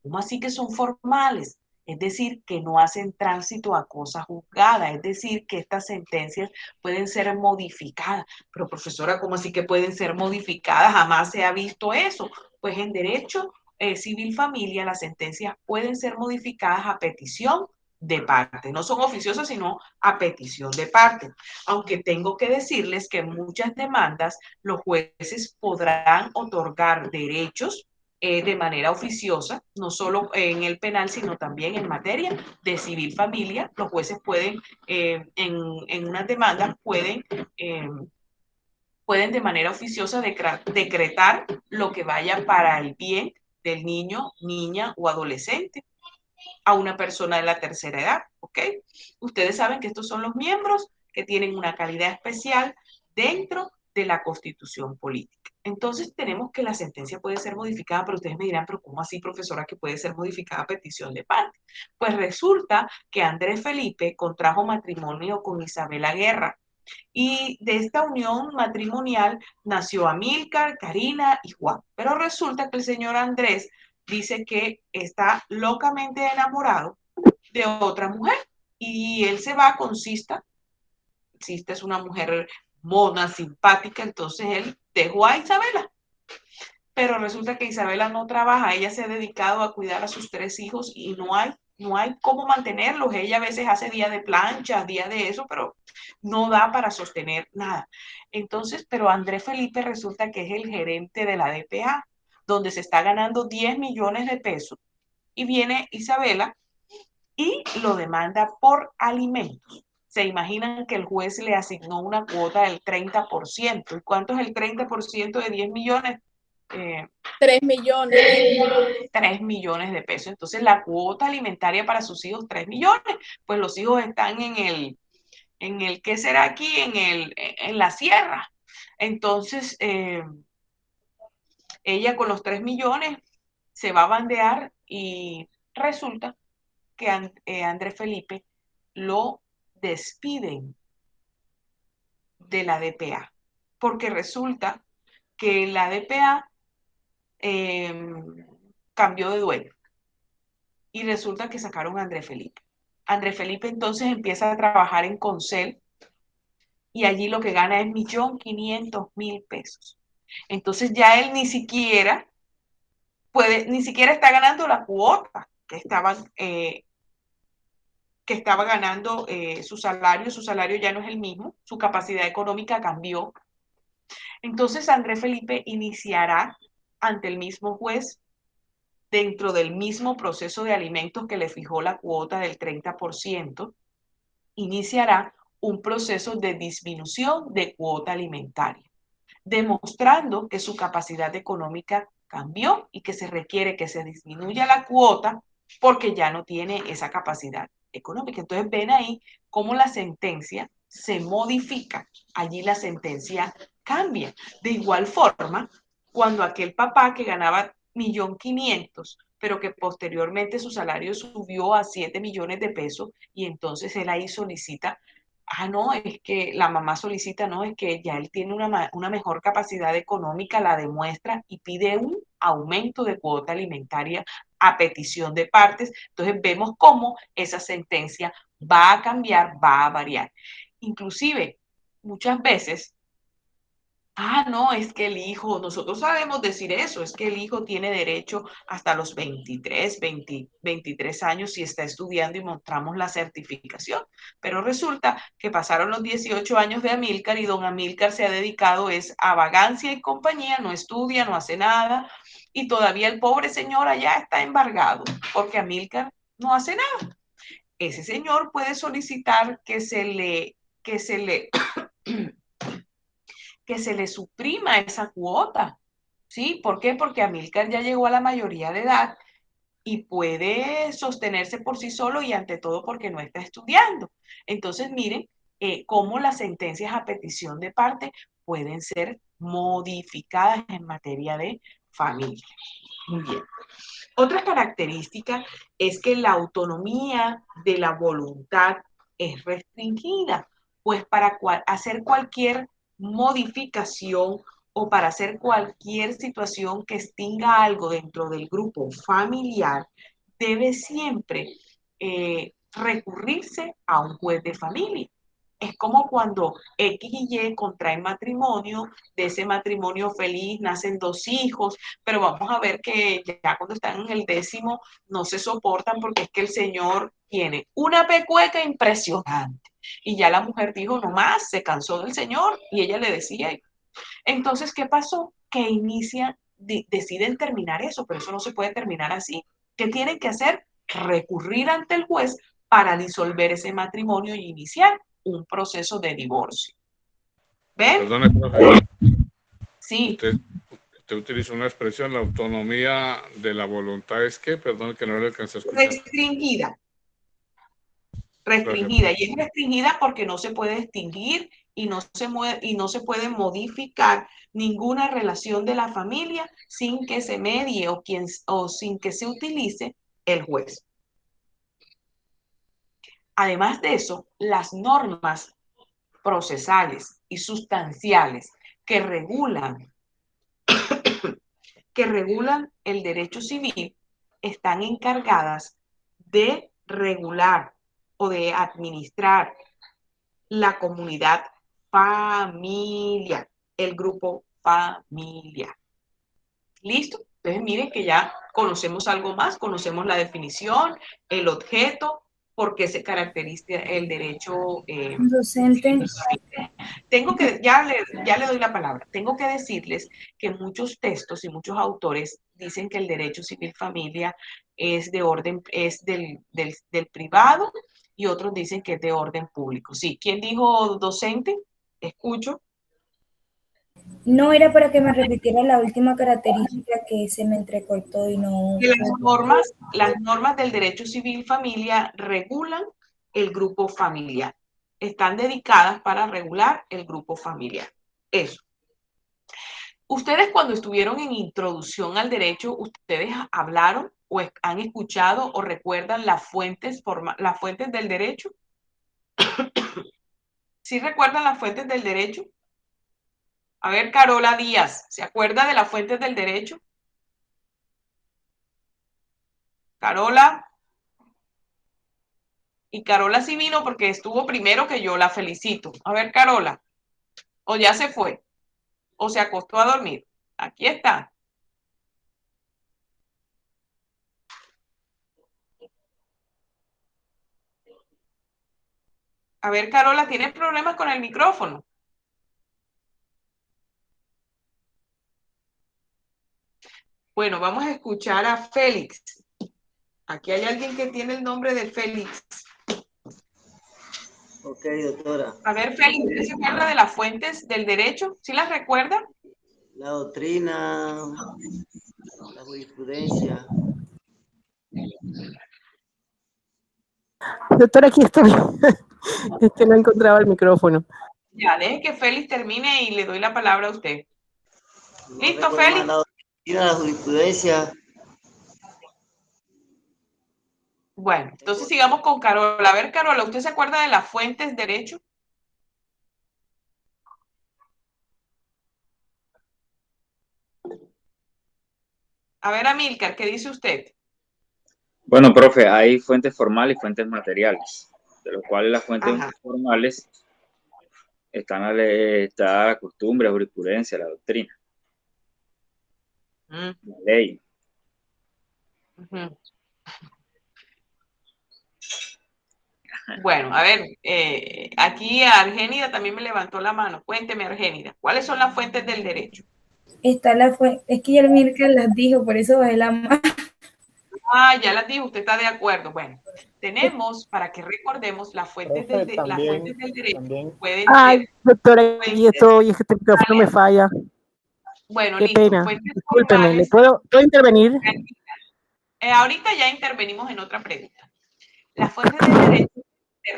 ¿Cómo así que son formales? Es decir, que no hacen tránsito a cosa juzgada, es decir, que estas sentencias pueden ser modificadas. Pero profesora, ¿cómo así que pueden ser modificadas? Jamás se ha visto eso. Pues en derecho civil familia las sentencias pueden ser modificadas a petición de parte. No son oficiosas, sino a petición de parte. Aunque tengo que decirles que en muchas demandas los jueces podrán otorgar derechos de manera oficiosa, no solo en el penal, sino también en materia de civil familia. Los jueces pueden, en unas demandas, pueden de manera oficiosa decretar lo que vaya para el bien del niño, niña o adolescente, a una persona de la tercera edad, ¿ok? Ustedes saben que estos son los miembros que tienen una calidad especial dentro de la Constitución política. Entonces tenemos que la sentencia puede ser modificada, pero ustedes me dirán, pero ¿cómo así, profesora, que puede ser modificada a petición de parte? Pues resulta que Andrés Felipe contrajo matrimonio con Isabela Guerra, y de esta unión matrimonial nació Amílcar, Karina y Juan. Pero resulta que el señor Andrés dice que está locamente enamorado de otra mujer y él se va con Sista. Sista es una mujer mona, simpática, entonces él dejó a Isabela. Pero resulta que Isabela no trabaja, ella se ha dedicado a cuidar a sus 3 hijos y no hay cómo mantenerlos. Ella a veces hace día de planchas, día de eso, pero no da para sostener nada. Entonces, pero Andrés Felipe resulta que es el gerente de la DPA, donde se está ganando 10 millones de pesos. Y viene Isabela y lo demanda por alimentos. Se imaginan que el juez le asignó una cuota del 30%. ¿Y cuánto es el 30% de 10 millones? 3 millones. 3 millones de pesos. Entonces, la cuota alimentaria para sus hijos, 3 millones. Pues los hijos están en el ¿qué será aquí? En la sierra. Entonces, ella con los 3 millones se va a bandear y resulta que Andrés Felipe lo despiden de la DPA, porque resulta que la DPA cambió de dueño y resulta que sacaron a André Felipe. André Felipe entonces empieza a trabajar en Concel y allí lo que gana es 1.500.000 pesos. Entonces ya él ni siquiera está ganando la cuota que estaba ganando su salario ya no es el mismo, su capacidad económica cambió. Entonces André Felipe iniciará ante el mismo juez, dentro del mismo proceso de alimentos que le fijó la cuota del 30%, iniciará un proceso de disminución de cuota alimentaria, demostrando que su capacidad económica cambió y que se requiere que se disminuya la cuota porque ya no tiene esa capacidad económica. Entonces ven ahí cómo la sentencia se modifica, allí la sentencia cambia. De igual forma, cuando aquel papá que ganaba 1.500.000, pero que posteriormente su salario subió a 7 millones de pesos y entonces él ahí solicita, no, es que la mamá solicita, no, es que ya él tiene una mejor capacidad económica, la demuestra y pide un aumento de cuota alimentaria a petición de partes. Entonces vemos cómo esa sentencia va a cambiar, va a variar. Inclusive, muchas veces, no, es que el hijo, nosotros sabemos decir eso, es que el hijo tiene derecho hasta los 23 años si está estudiando y mostramos la certificación, pero resulta que pasaron los 18 años de Amílcar y don Amílcar se ha dedicado a vagancia y compañía, no estudia, no hace nada y todavía el pobre señor allá está embargado porque Amílcar no hace nada. Ese señor puede solicitar que se le suprima esa cuota, ¿sí? ¿Por qué? Porque Amílcar ya llegó a la mayoría de edad y puede sostenerse por sí solo y ante todo porque no está estudiando. Entonces, miren cómo las sentencias a petición de parte pueden ser modificadas en materia de familia. Muy bien. Otra característica es que la autonomía de la voluntad es restringida, pues para hacer cualquier modificación o para hacer cualquier situación que extinga algo dentro del grupo familiar, debe siempre recurrirse a un juez de familia. Es como cuando X y Y contraen matrimonio, de ese matrimonio feliz nacen 2 hijos, pero vamos a ver que ya cuando están en el 10º no se soportan porque es que el señor tiene una pecueca impresionante. Y ya la mujer dijo, no más, se cansó del señor y ella le decía. Entonces, ¿qué pasó? Que deciden terminar eso, pero eso no se puede terminar así. ¿Qué tienen que hacer? Recurrir ante el juez para disolver ese matrimonio y iniciar un proceso de divorcio. ¿Ven? Perdone, profe. Sí. Usted utilizó una expresión, la autonomía de la voluntad es que, perdón, que no le alcancé a escuchar. Restringida. Restringida. Y es restringida porque no se puede extinguir y no se puede modificar ninguna relación de la familia sin que se medie o sin que se utilice el juez. Además de eso, las normas procesales y sustanciales que regulan el derecho civil están encargadas de regular o de administrar la comunidad familiar, el grupo familiar. ¿Listo? Entonces miren que ya conocemos algo más, conocemos la definición, el objeto, por qué se caracteriza el derecho docente. Ya le doy la palabra. Tengo que decirles que muchos textos y muchos autores dicen que el derecho civil familia es del privado y otros dicen que es de orden público. Sí, ¿quién dijo docente? Escucho. No era para que me repitiera la última característica que se me entrecortó y no. Las normas del derecho civil familia regulan el grupo familiar. Están dedicadas para regular el grupo familiar. Eso. Ustedes cuando estuvieron en introducción al derecho, ustedes hablaron o han escuchado o recuerdan las fuentes del derecho. ¿Sí recuerdan las fuentes del derecho? A ver, Carola Díaz, ¿se acuerda de las fuentes del derecho? Carola. Y Carola sí vino porque estuvo primero que yo, la felicito. A ver, Carola, o ya se fue, o se acostó a dormir. Aquí está. A ver, Carola, ¿tienes problemas con el micrófono? Bueno, vamos a escuchar a Félix. Aquí hay alguien que tiene el nombre de Félix. Ok, doctora. A ver, Félix, ¿usted se acuerda de las fuentes del derecho? ¿Sí las recuerda? La doctrina, la jurisprudencia. Doctora, aquí estoy. Es que no encontraba el micrófono. Ya, deje que Félix termine y le doy la palabra a usted. No ¿Listo, recuerdo Félix? más la doctrina, la jurisprudencia. Bueno, entonces sigamos con Carola. A ver, Carola, ¿usted se acuerda de las fuentes derecho? A ver, Amílcar, ¿qué dice usted? Bueno, profe, hay fuentes formales y fuentes materiales, de los cuales las fuentes formales está la costumbre, la jurisprudencia, la doctrina, la ley. Bueno, a ver, aquí Argénida también me levantó la mano. Cuénteme, Argénida, ¿cuáles son las fuentes del derecho? Está la fuente, es que ya el Mirka las dijo, por eso bajé la mano. Ah, ya las dijo, usted está de acuerdo. Bueno, tenemos, para que recordemos, las fuentes, las fuentes del derecho pueden Ay, ser doctora, aquí fuentes estoy, es que este micrófono me falla. Bueno, Qué listo. pena. Fuentes Discúlpeme, ¿le formales. puedo intervenir? Ahorita ya intervenimos en otra pregunta. Las fuentes del derecho,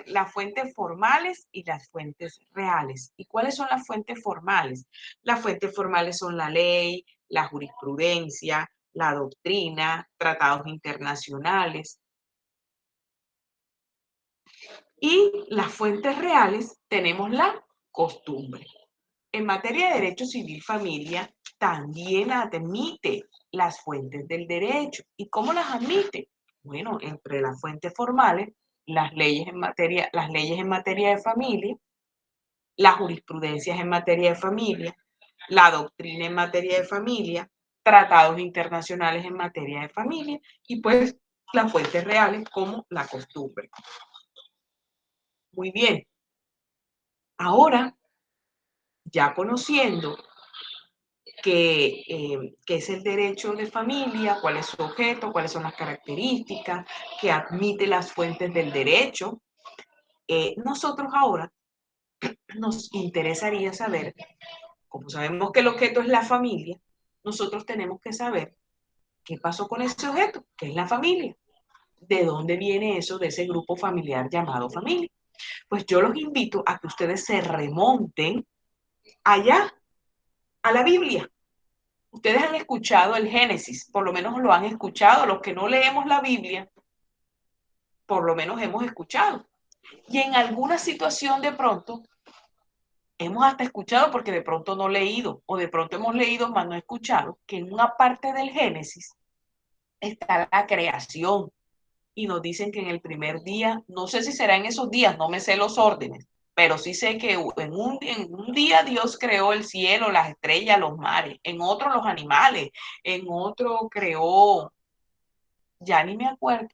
las fuentes formales y las fuentes reales. ¿Y cuáles son las fuentes formales? Las fuentes formales son la ley, la jurisprudencia, la doctrina, tratados internacionales. Y las fuentes reales tenemos la costumbre. En materia de derecho civil familia, también admite las fuentes del derecho. ¿Y cómo las admite? Bueno, entre las fuentes formales, las leyes en materia de familia, las jurisprudencias en materia de familia, la doctrina en materia de familia, tratados internacionales en materia de familia y pues las fuentes reales como la costumbre. Muy bien. Ahora, ya conociendo qué es el derecho de familia, cuál es su objeto, cuáles son las características, que admite las fuentes del derecho, nosotros ahora nos interesaría saber, como sabemos que el objeto es la familia, nosotros tenemos que saber qué pasó con ese objeto, que es la familia. ¿De dónde viene eso de ese grupo familiar llamado familia? Pues yo los invito a que ustedes se remonten allá a la Biblia. Ustedes han escuchado el Génesis, por lo menos lo han escuchado. Los que no leemos la Biblia, por lo menos hemos escuchado. Y en alguna situación de pronto, hemos hasta escuchado porque de pronto no leído, o de pronto hemos leído, mas no escuchado, que en una parte del Génesis está la creación. Y nos dicen que en el primer día, no sé si será en esos días, no me sé los órdenes, pero sí sé que en un día Dios creó el cielo, las estrellas, los mares, en otro los animales, en otro creó, ya ni me acuerdo.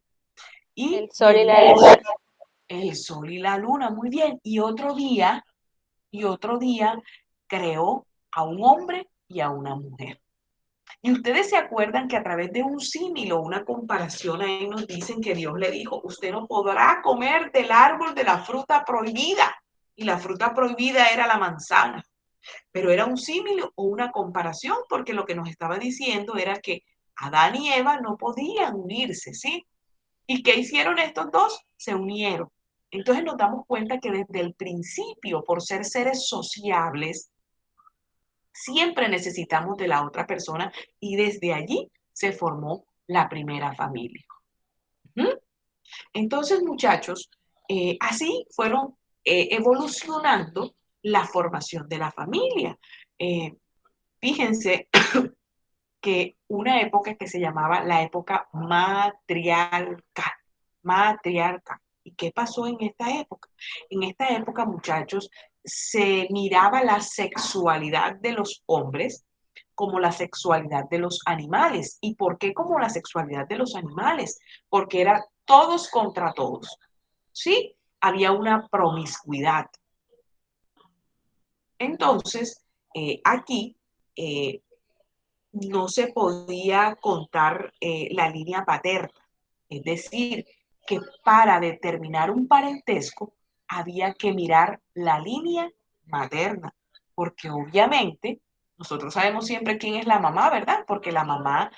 Y el sol y la luna. El sol y la luna, muy bien. Y otro día creó a un hombre y a una mujer. Y ustedes se acuerdan que a través de un símil o una comparación ahí nos dicen que Dios le dijo, usted no podrá comer del árbol de la fruta prohibida. Y la fruta prohibida era la manzana. Pero era un símil o una comparación porque lo que nos estaba diciendo era que Adán y Eva no podían unirse, ¿sí? ¿Y qué hicieron estos dos? Se unieron. Entonces nos damos cuenta que desde el principio, por ser seres sociables, siempre necesitamos de la otra persona y desde allí se formó la primera familia. Entonces, muchachos, así fueron evolucionando la formación de la familia. Fíjense que una época que se llamaba la época matriarcal. Matriarcal. ¿Y qué pasó en esta época? En esta época, muchachos, se miraba la sexualidad de los hombres como la sexualidad de los animales. ¿Y por qué como la sexualidad de los animales? Porque era todos contra todos. ¿Sí? Había una promiscuidad. Entonces, aquí no se podía contar la línea paterna. Es decir, que para determinar un parentesco había que mirar la línea materna, porque obviamente nosotros sabemos siempre quién es la mamá, ¿verdad? Porque la mamá,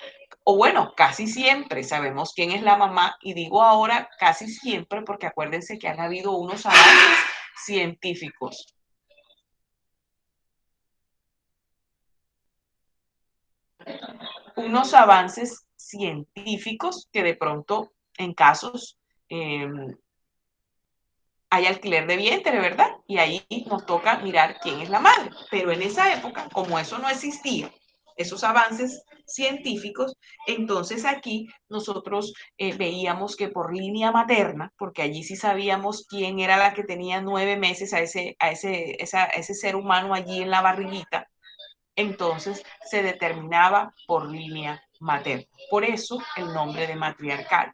o bueno, casi siempre sabemos quién es la mamá, y digo ahora casi siempre porque acuérdense que han habido unos avances científicos. Unos avances científicos que de pronto en casos hay alquiler de vientre, ¿verdad? Y ahí nos toca mirar quién es la madre. Pero en esa época, como eso no existía, esos avances científicos, entonces aquí nosotros veíamos que por línea materna, porque allí sí sabíamos quién era la que tenía 9 meses a ese ser humano allí en la barriguita, entonces se determinaba por línea materna. Por eso el nombre de matriarcal.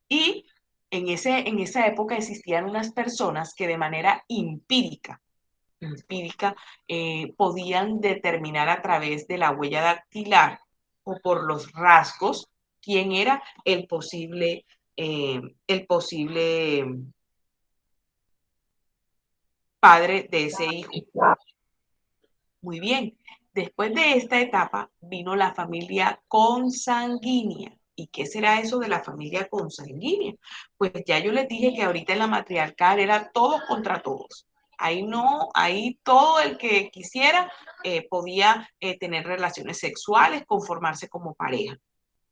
Y en esa época existían unas personas que de manera empírica podían determinar a través de la huella dactilar o por los rasgos quién era el posible padre de ese hijo. Muy bien. Después de esta etapa vino la familia consanguínea. ¿Y qué será eso de la familia consanguínea? Pues ya yo les dije que ahorita en la matriarcal era todos contra todos. Ahí no, ahí todo el que quisiera podía tener relaciones sexuales, conformarse como pareja.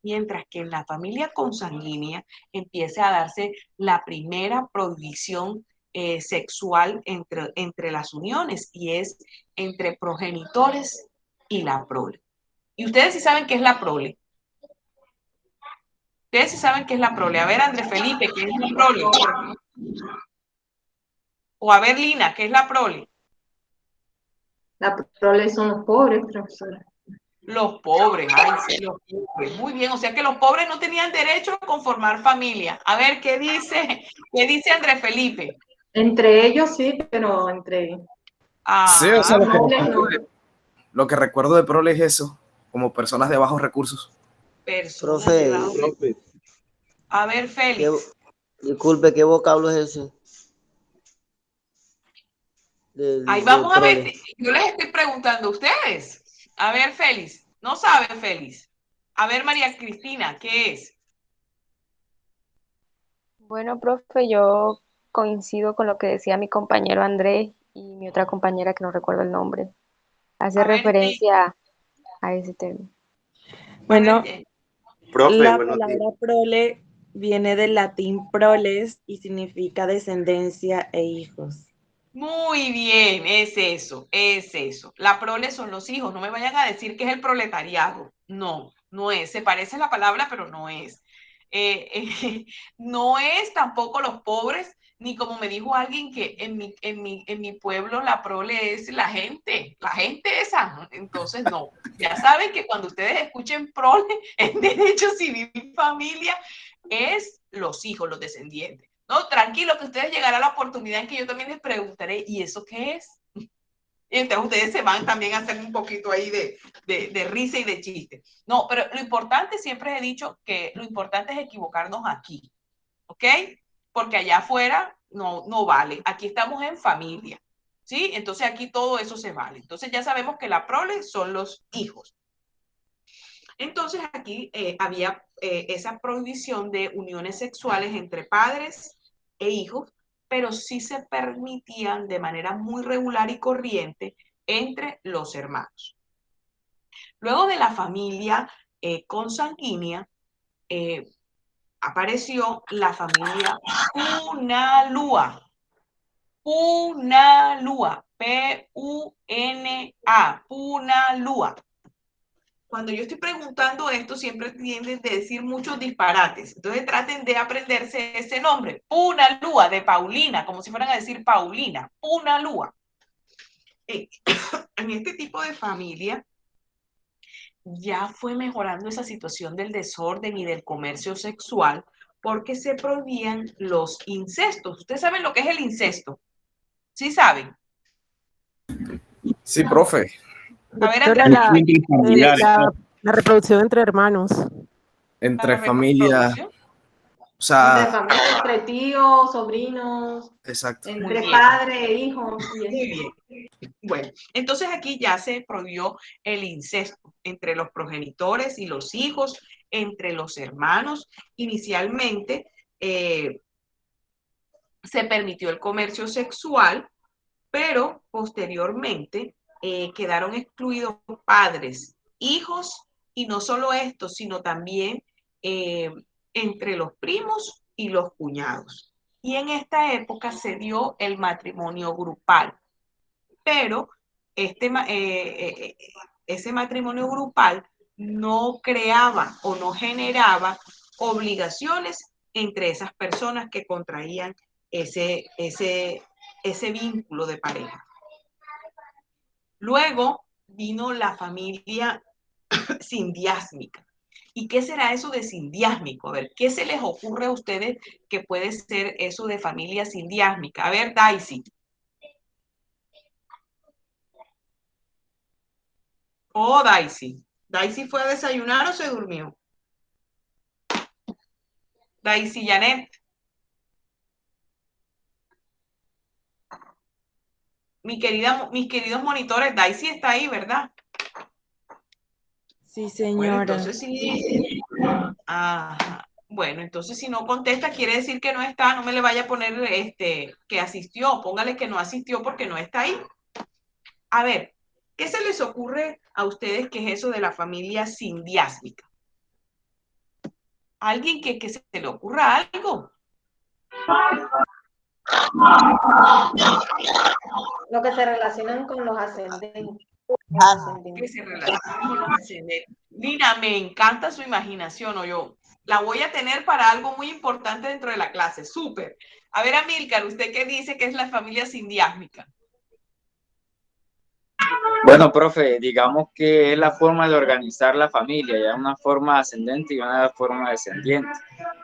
Mientras que en la familia consanguínea empieza a darse la primera prohibición sexual entre las uniones, y es entre progenitores y la prole. ¿Y ustedes sí saben qué es la prole? Ustedes sí saben qué es la prole. A ver, Andrés Felipe, ¿qué es la prole? O a ver, Lina, ¿qué es la prole? La prole son los pobres, profesora. Los pobres, ay, sí, los pobres. Muy bien, o sea que los pobres no tenían derecho a conformar familia. A ver, ¿qué dice Andrés Felipe? Entre ellos sí, pero entre... Sí, o sea, no. lo que recuerdo de prole es eso, como personas de bajos recursos. Personas de bajos recursos. A ver, Félix. Disculpe, ¿qué vocablo es ese? Ahí vamos a ver, yo les estoy preguntando a ustedes. A ver, Félix, no sabe Félix. A ver, María Cristina, ¿qué es? Bueno, profe, yo coincido con lo que decía mi compañero Andrés y mi otra compañera que no recuerdo el nombre. Hace referencia a ese término. Bueno, Profe, la buenos días. palabra prole viene del latín proles y significa descendencia e hijos. Muy bien, es eso, es eso. La prole son los hijos, no me vayan a decir que es el proletariado. No, no es. Se parece la palabra, pero no es. No es tampoco los pobres, ni como me dijo alguien que en mi pueblo la prole es la gente esa. Entonces, no. Ya saben que cuando ustedes escuchen prole en Derecho Civil y Familia, es los hijos, los descendientes. No, tranquilo, que ustedes llegará la oportunidad en que yo también les preguntaré, ¿y eso qué es? Y entonces ustedes se van también a hacer un poquito ahí de risa y de chiste. No, pero lo importante, siempre he dicho que lo importante es equivocarnos aquí, ¿ok? Porque allá afuera no vale. Aquí estamos en familia, ¿sí? Entonces aquí todo eso se vale. Entonces ya sabemos que la prole son los hijos. Entonces aquí había esa prohibición de uniones sexuales entre padres e hijos, pero sí se permitían de manera muy regular y corriente entre los hermanos. Luego de la familia consanguínea, apareció la familia Unalúa. Punalúa, P-U-N-A, Punalúa. Cuando yo estoy preguntando esto, siempre tienden a decir muchos disparates. Entonces traten de aprenderse ese nombre. Punalúa, de Paulina, como si fueran a decir Paulina. Punalúa. En este tipo de familia ya fue mejorando esa situación del desorden y del comercio sexual porque se prohibían los incestos. ¿Ustedes saben lo que es el incesto? ¿Sí saben? Sí, profe. A ver, Doctora, la reproducción entre hermanos. Entre familias. O sea, entre familias, entre tíos, sobrinos, exacto. entre padres e hijos. Muy bien. Bueno, entonces aquí ya se prohibió el incesto entre los progenitores y los hijos, entre los hermanos. Inicialmente se permitió el comercio sexual, pero posteriormente quedaron excluidos padres, hijos, y no solo esto, sino también entre los primos y los cuñados. Y en esta época se dio el matrimonio grupal, pero ese matrimonio grupal no creaba o no generaba obligaciones entre esas personas que contraían ese vínculo de pareja. Luego vino la familia sindiásmica. ¿Y qué será eso de sindiásmico? A ver, ¿qué se les ocurre a ustedes que puede ser eso de familia sindiásmica? A ver, Daisy. Oh, Daisy. ¿Daisy fue a desayunar o se durmió? Daisy Janet. Mis queridos monitores, Daisy está ahí, ¿verdad? Sí, señora. Bueno, entonces sí. Ajá. Bueno, entonces si no contesta, quiere decir que no está. No me le vaya a poner que asistió. Póngale que no asistió porque no está ahí. A ver, ¿qué se les ocurre a ustedes que es eso de la familia sindiásmica? ¿Alguien que se le ocurra algo? Lo que se relacionan con los ascendentes. Que se relacionan con los ascendentes. Mira, me encanta su imaginación, o yo la voy a tener para algo muy importante dentro de la clase. Súper. A ver, Amílcar, ¿usted qué dice que es la familia sindiásmica? Bueno, profe, digamos que es la forma de organizar la familia, ya una forma ascendente y una forma descendiente.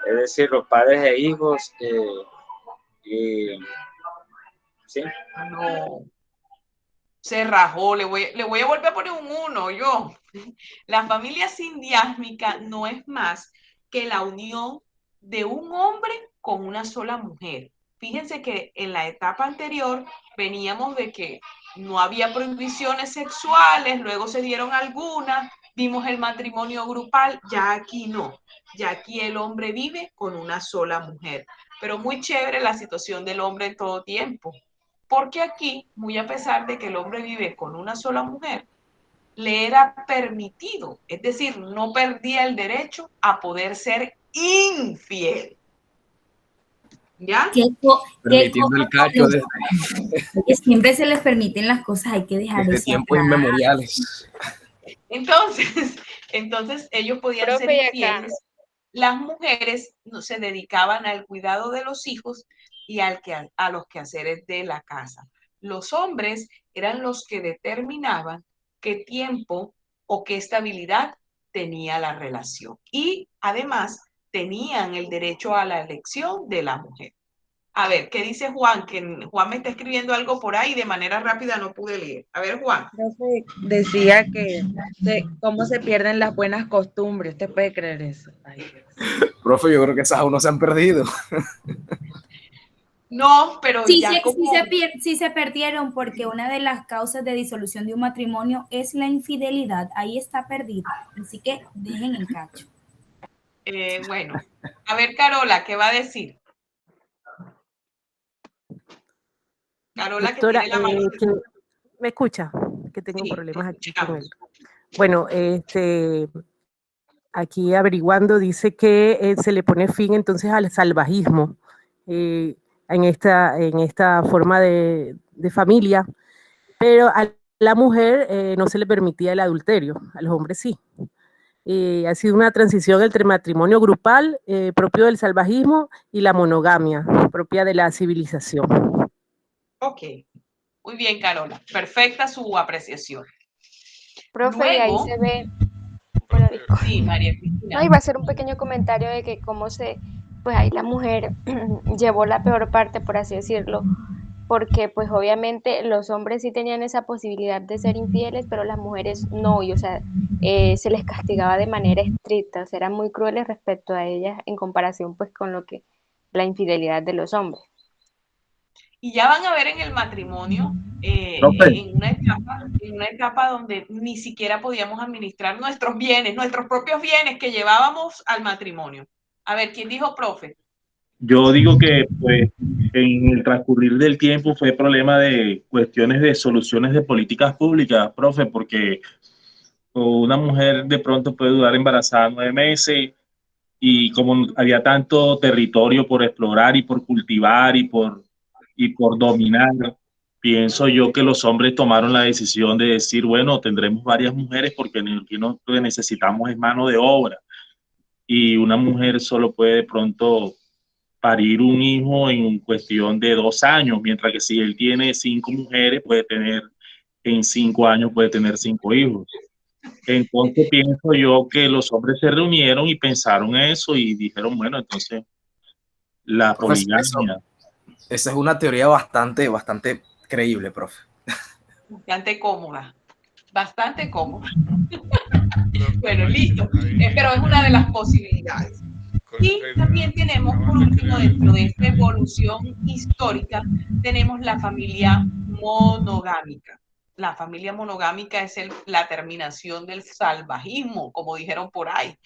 Es decir, los padres e hijos. ¿Sí? No. Se rajó, le voy a volver a poner un 1, yo. La familia sindiásmica no es más que la unión de un hombre con una sola mujer. Fíjense que en la etapa anterior veníamos de que no había prohibiciones sexuales, luego se dieron algunas, vimos el matrimonio grupal, ya aquí no. Ya aquí el hombre vive con una sola mujer. Pero muy chévere la situación del hombre en todo tiempo. Porque aquí, muy a pesar de que el hombre vive con una sola mujer, le era permitido, es decir, no perdía el derecho a poder ser infiel. ¿Ya? Permitiendo el cacho que siempre se les permiten las cosas, hay que dejar desde eso tiempos atrás. inmemoriales. Entonces ellos podían ser infieles. Las mujeres no se dedicaban al cuidado de los hijos y a los quehaceres de la casa. Los hombres eran los que determinaban qué tiempo o qué estabilidad tenía la relación. Y además tenían el derecho a la elección de la mujer. A ver, ¿qué dice Juan? Que Juan me está escribiendo algo por ahí, de manera rápida no pude leer. A ver, Juan. Profe, decía que cómo se pierden las buenas costumbres. ¿Usted puede creer eso? Ay, profe, yo creo que esas aún no se han perdido. No, pero sí, ya sí se perdieron, porque una de las causas de disolución de un matrimonio es la infidelidad. Ahí está perdida. Así que dejen el cacho. Bueno, a ver, Carola, ¿qué va a decir? Carola, Doctora, que tiene la mano. ¿me escucha? Que tengo problemas aquí con él. escuchamos. Bueno, aquí averiguando dice que se le pone fin entonces al salvajismo. en esta forma de familia, pero a la mujer no se le permitía el adulterio, a los hombres sí. Ha sido una transición entre matrimonio grupal, propio del salvajismo, y la monogamia, propia de la civilización. Ok, muy bien, Carola. Perfecta su apreciación. Profe, Luego, y ahí se ve... Sí, María Cristina. No, iba a hacer un pequeño comentario de que pues ahí la mujer llevó la peor parte, por así decirlo, porque pues obviamente los hombres sí tenían esa posibilidad de ser infieles, pero las mujeres no, y o sea, se les castigaba de manera estricta, o sea, eran muy crueles respecto a ellas en comparación pues con la infidelidad de los hombres. Y ya van a ver en el matrimonio, en una etapa donde ni siquiera podíamos administrar nuestros bienes, nuestros propios bienes que llevábamos al matrimonio. A ver, ¿quién dijo, profe? Yo digo que pues en el transcurrir del tiempo fue problema de cuestiones de soluciones de políticas públicas, profe, porque una mujer de pronto puede durar embarazada 9 meses y como había tanto territorio por explorar y por cultivar y por dominar, pienso yo que los hombres tomaron la decisión de decir, bueno, tendremos varias mujeres porque lo que necesitamos es mano de obra y una mujer solo puede de pronto parir un hijo en cuestión de 2 años, mientras que si él tiene 5 mujeres, en 5 años puede tener 5 hijos. Entonces pienso yo que los hombres se reunieron y pensaron eso y dijeron, bueno, entonces la poligamia. Esa es una teoría bastante creíble, profe. Bastante cómoda. Bastante cómoda. Bueno, listo. Pero es una de las posibilidades. Y también tenemos, por último, dentro de esta evolución histórica, tenemos la familia monogámica. La familia monogámica es la terminación del salvajismo, como dijeron por ahí.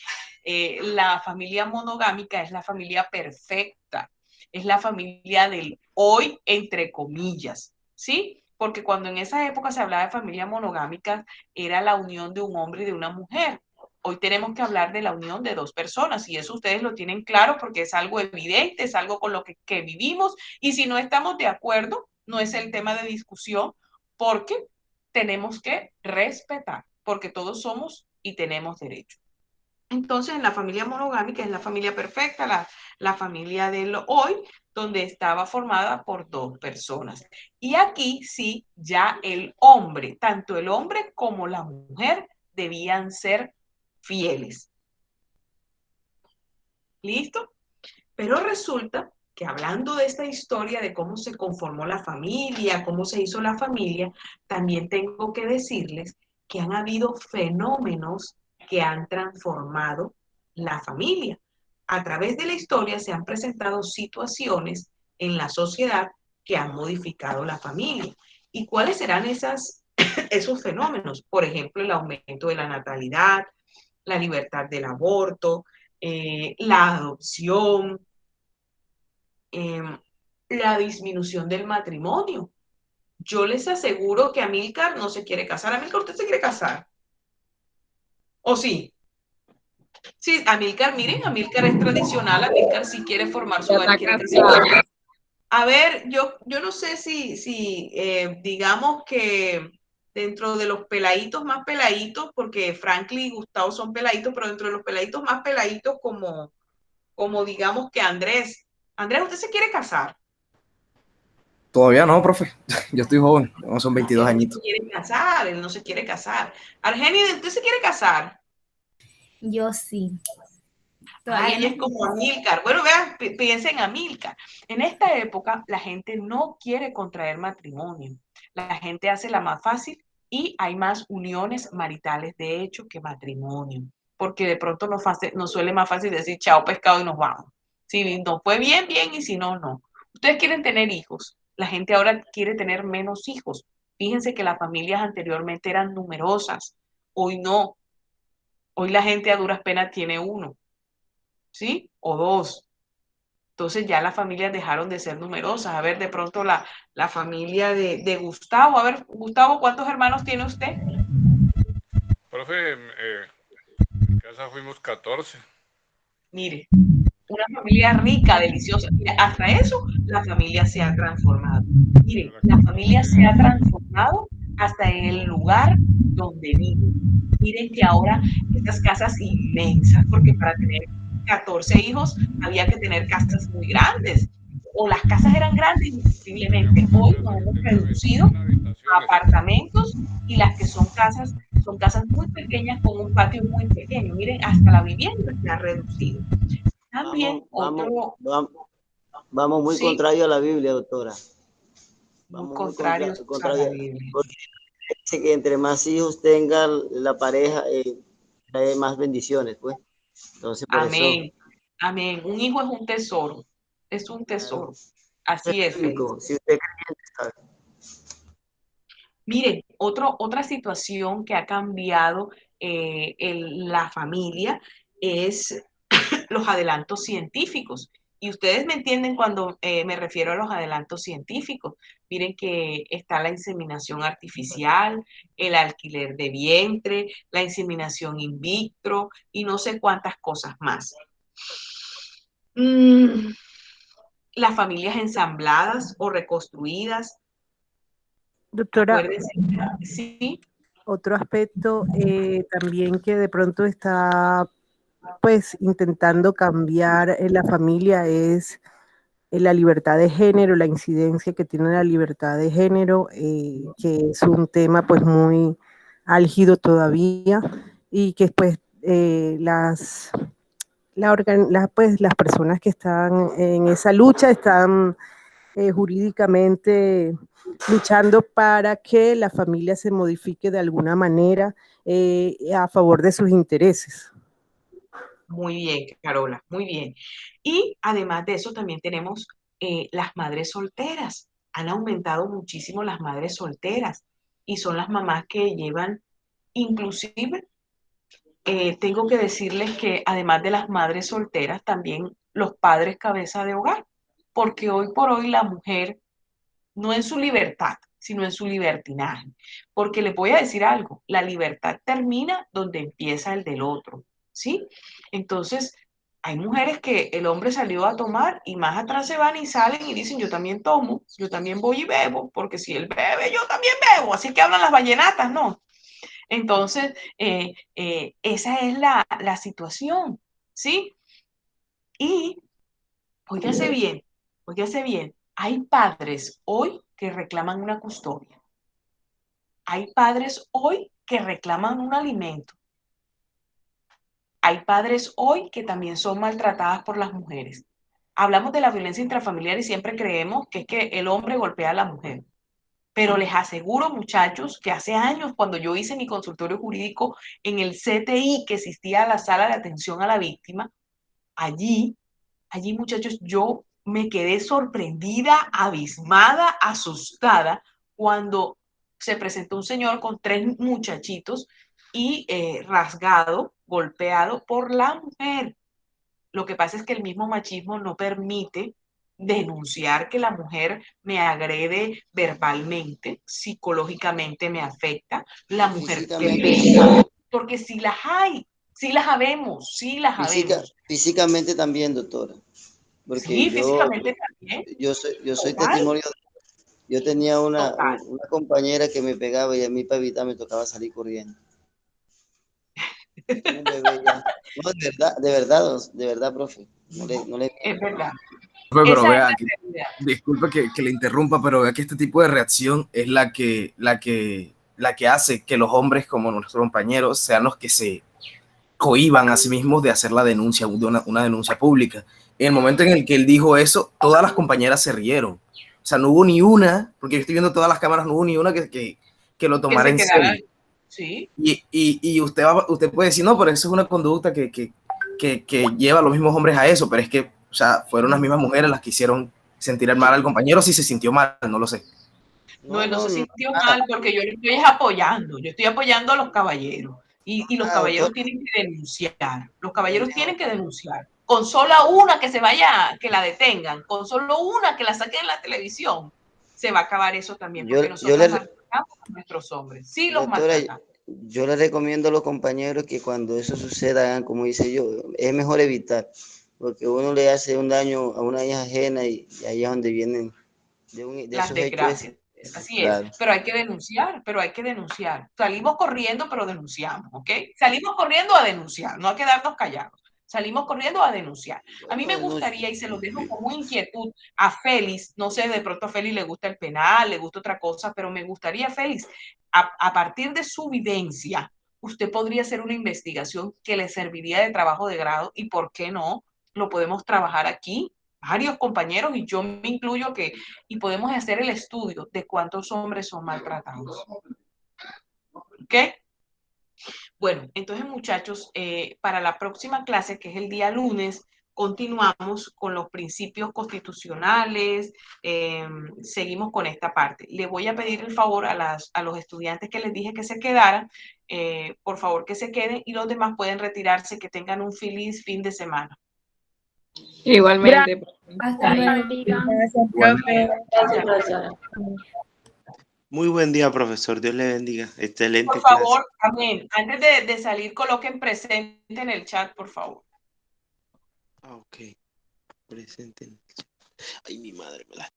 La familia monogámica es la familia perfecta, es la familia del hoy, entre comillas, ¿sí? Porque cuando en esa época se hablaba de familia monogámica, era la unión de un hombre y de una mujer. Hoy tenemos que hablar de la unión de 2 personas y eso ustedes lo tienen claro porque es algo evidente, es algo con lo que vivimos y si no estamos de acuerdo, no es el tema de discusión porque tenemos que respetar, porque todos somos y tenemos derecho. Entonces, en la familia monogámica es la familia perfecta, la familia del hoy, donde estaba formada por 2 personas. Y aquí sí, ya el hombre, tanto el hombre como la mujer, debían ser fieles. ¿Listo? Pero resulta que hablando de esta historia de cómo se conformó la familia, cómo se hizo la familia, también tengo que decirles que han habido fenómenos que han transformado la familia. A través de la historia se han presentado situaciones en la sociedad que han modificado la familia. ¿Y cuáles serán esos fenómenos? Por ejemplo, el aumento de la natalidad, la libertad del aborto, la adopción, la disminución del matrimonio. Yo les aseguro que Amílcar no se quiere casar. Amílcar, ¿usted se quiere casar? ¿O sí? Sí, Amílcar, miren, Amílcar es tradicional, Amílcar sí quiere formar su hogar, quiere casarse. A ver, yo no sé si digamos que dentro de los peladitos más peladitos, porque Franklin y Gustavo son peladitos, pero dentro de los peladitos más peladitos como digamos que Andrés, ¿usted se quiere casar? Todavía no, profe. Yo estoy joven, son 22 añitos. Él no se quiere casar. Argenis, ¿usted se quiere casar? Yo sí. Ay, es como Amílcar. Bueno, vean, piensen en Amílcar. En esta época, la gente no quiere contraer matrimonio. La gente hace la más fácil y hay más uniones maritales de hecho que matrimonio. Porque de pronto nos suele más fácil decir chao pescado y nos vamos. Si nos fue bien, bien, y si no, no. Ustedes quieren tener hijos. La gente ahora quiere tener menos hijos. Fíjense que las familias anteriormente eran numerosas. Hoy no. Hoy la gente a duras penas tiene 1. ¿Sí? O 2. Entonces ya las familias dejaron de ser numerosas. A ver, de pronto la familia de Gustavo. A ver, Gustavo, ¿cuántos hermanos tiene usted? Profe, en casa fuimos 14. Mire, una familia rica, deliciosa. Mira, hasta eso la familia se ha transformado. Miren, la familia se ha transformado hasta en el lugar donde viven. Miren que ahora estas casas inmensas, porque para tener 14 hijos había que tener casas muy grandes, o las casas eran grandes indiscutiblemente. Hoy nos hemos reducido a apartamentos y las que son casas muy pequeñas con un patio muy pequeño. Miren, hasta la vivienda se ha reducido. También Vamos muy sí, contrario a la Biblia, doctora. muy Vamos contrarios a la Biblia. Porque dice que entre más hijos tenga la pareja, trae más bendiciones, pues. Entonces, por Amén, eso, amén. Un hijo es un tesoro, es un tesoro. Así es, Félix. si usted es creyente, sabe. Miren, otra situación que ha cambiado la familia es los adelantos científicos. Y ustedes me entienden cuando me refiero a los adelantos científicos. Miren que está la inseminación artificial, el alquiler de vientre, la inseminación in vitro y no sé cuántas cosas más. Las familias ensambladas o reconstruidas. Doctora, Acuérdense, sí. otro aspecto también que de pronto está pues intentando cambiar en la familia es la libertad de género, la incidencia que tiene la libertad de género, que es un tema pues muy álgido todavía y que pues las personas que están en esa lucha están jurídicamente luchando para que la familia se modifique de alguna manera a favor de sus intereses. Muy bien, Carola, muy bien. Y además de eso también tenemos las madres solteras. Han aumentado muchísimo las madres solteras y son las mamás que llevan, inclusive, tengo que decirles que además de las madres solteras, también los padres cabeza de hogar, porque hoy por hoy la mujer no en su libertad, sino en su libertinaje. Porque les voy a decir algo, la libertad termina donde empieza el del otro, ¿sí? Entonces, hay mujeres que el hombre salió a tomar y más atrás se van y salen y dicen, yo también tomo, yo también voy y bebo, porque si él bebe, yo también bebo. Así que hablan las vallenatas, ¿no? Entonces, esa es la situación, ¿sí? Y óigase bien, hay padres hoy que reclaman una custodia. Hay padres hoy que reclaman un alimento. Hay padres hoy que también son maltratadas por las mujeres. Hablamos de la violencia intrafamiliar y siempre creemos que es que el hombre golpea a la mujer. Pero les aseguro, muchachos, que hace años, cuando yo hice mi consultorio jurídico en el CTI, que existía la sala de atención a la víctima, allí, muchachos, yo me quedé sorprendida, abismada, asustada, cuando se presentó un señor con 3 muchachitos y rasgado, golpeado por la mujer. Lo que pasa es que el mismo machismo no permite denunciar que la mujer me agrede verbalmente, psicológicamente me afecta, la mujer que porque sí las hay, sí las habemos, sí las habemos. Físicamente también, doctora. Porque sí, físicamente también. Yo soy testimonio. Yo tenía una compañera que me pegaba y a mí para evitar me tocaba salir corriendo. Un bebé ya. No, de verdad, profe. No le... Es verdad. Pero vea, disculpe que le interrumpa, pero vea que este tipo de reacción es la que hace que los hombres como nuestros compañeros sean los que se cohíban a sí mismos de hacer la denuncia, de una denuncia pública. En el momento en el que él dijo eso, todas las compañeras se rieron. O sea, no hubo ni una, porque yo estoy viendo todas las cámaras, no hubo ni una que lo tomara en serio. Sí. Y usted puede decir, no, pero eso es una conducta que lleva a los mismos hombres a eso, pero es que, o sea, fueron las mismas mujeres las que hicieron sentir mal al compañero, si se sintió mal, no lo sé. No, él no se sintió mal porque yo le estoy apoyando, yo estoy apoyando a los caballeros y los caballeros tienen que denunciar, los caballeros tienen que denunciar. Con solo una que se vaya, que la detengan, con solo una que la saquen en la televisión, se va a acabar eso también, porque nosotros maltratamos a nuestros hombres, sí los maltratamos. Yo le recomiendo a los compañeros que cuando eso suceda hagan como hice yo, es mejor evitar, porque uno le hace un daño a una hija ajena y ahí es donde vienen de las esos desgracias. hechos. Así Claro. es, pero hay que denunciar, Salimos corriendo, pero denunciamos, ¿ok? Salimos corriendo a denunciar, no a quedarnos callados. Salimos corriendo a denunciar. A mí me gustaría, y se lo dejo como inquietud a Félix, no sé, de pronto a Félix le gusta el penal, le gusta otra cosa, pero me gustaría, Félix, a partir de su vivencia, usted podría hacer una investigación que le serviría de trabajo de grado y, ¿por qué no? Lo podemos trabajar aquí, varios compañeros, y yo me incluyo, y podemos hacer el estudio de cuántos hombres son maltratados. ¿Ok? Bueno, entonces, muchachos, para la próxima clase, que es el día lunes, continuamos con los principios constitucionales, seguimos con esta parte. Le voy a pedir el favor a los estudiantes que les dije que se quedaran, por favor que se queden, y los demás pueden retirarse, que tengan un feliz fin de semana. Igualmente. Hasta luego. Gracias, profesora. Muy buen día, profesor. Dios le bendiga. Excelente Por favor, clase. amén. Antes de salir, coloquen presente en el chat, por favor. Ok. Presente en el chat. Ay, mi madre me la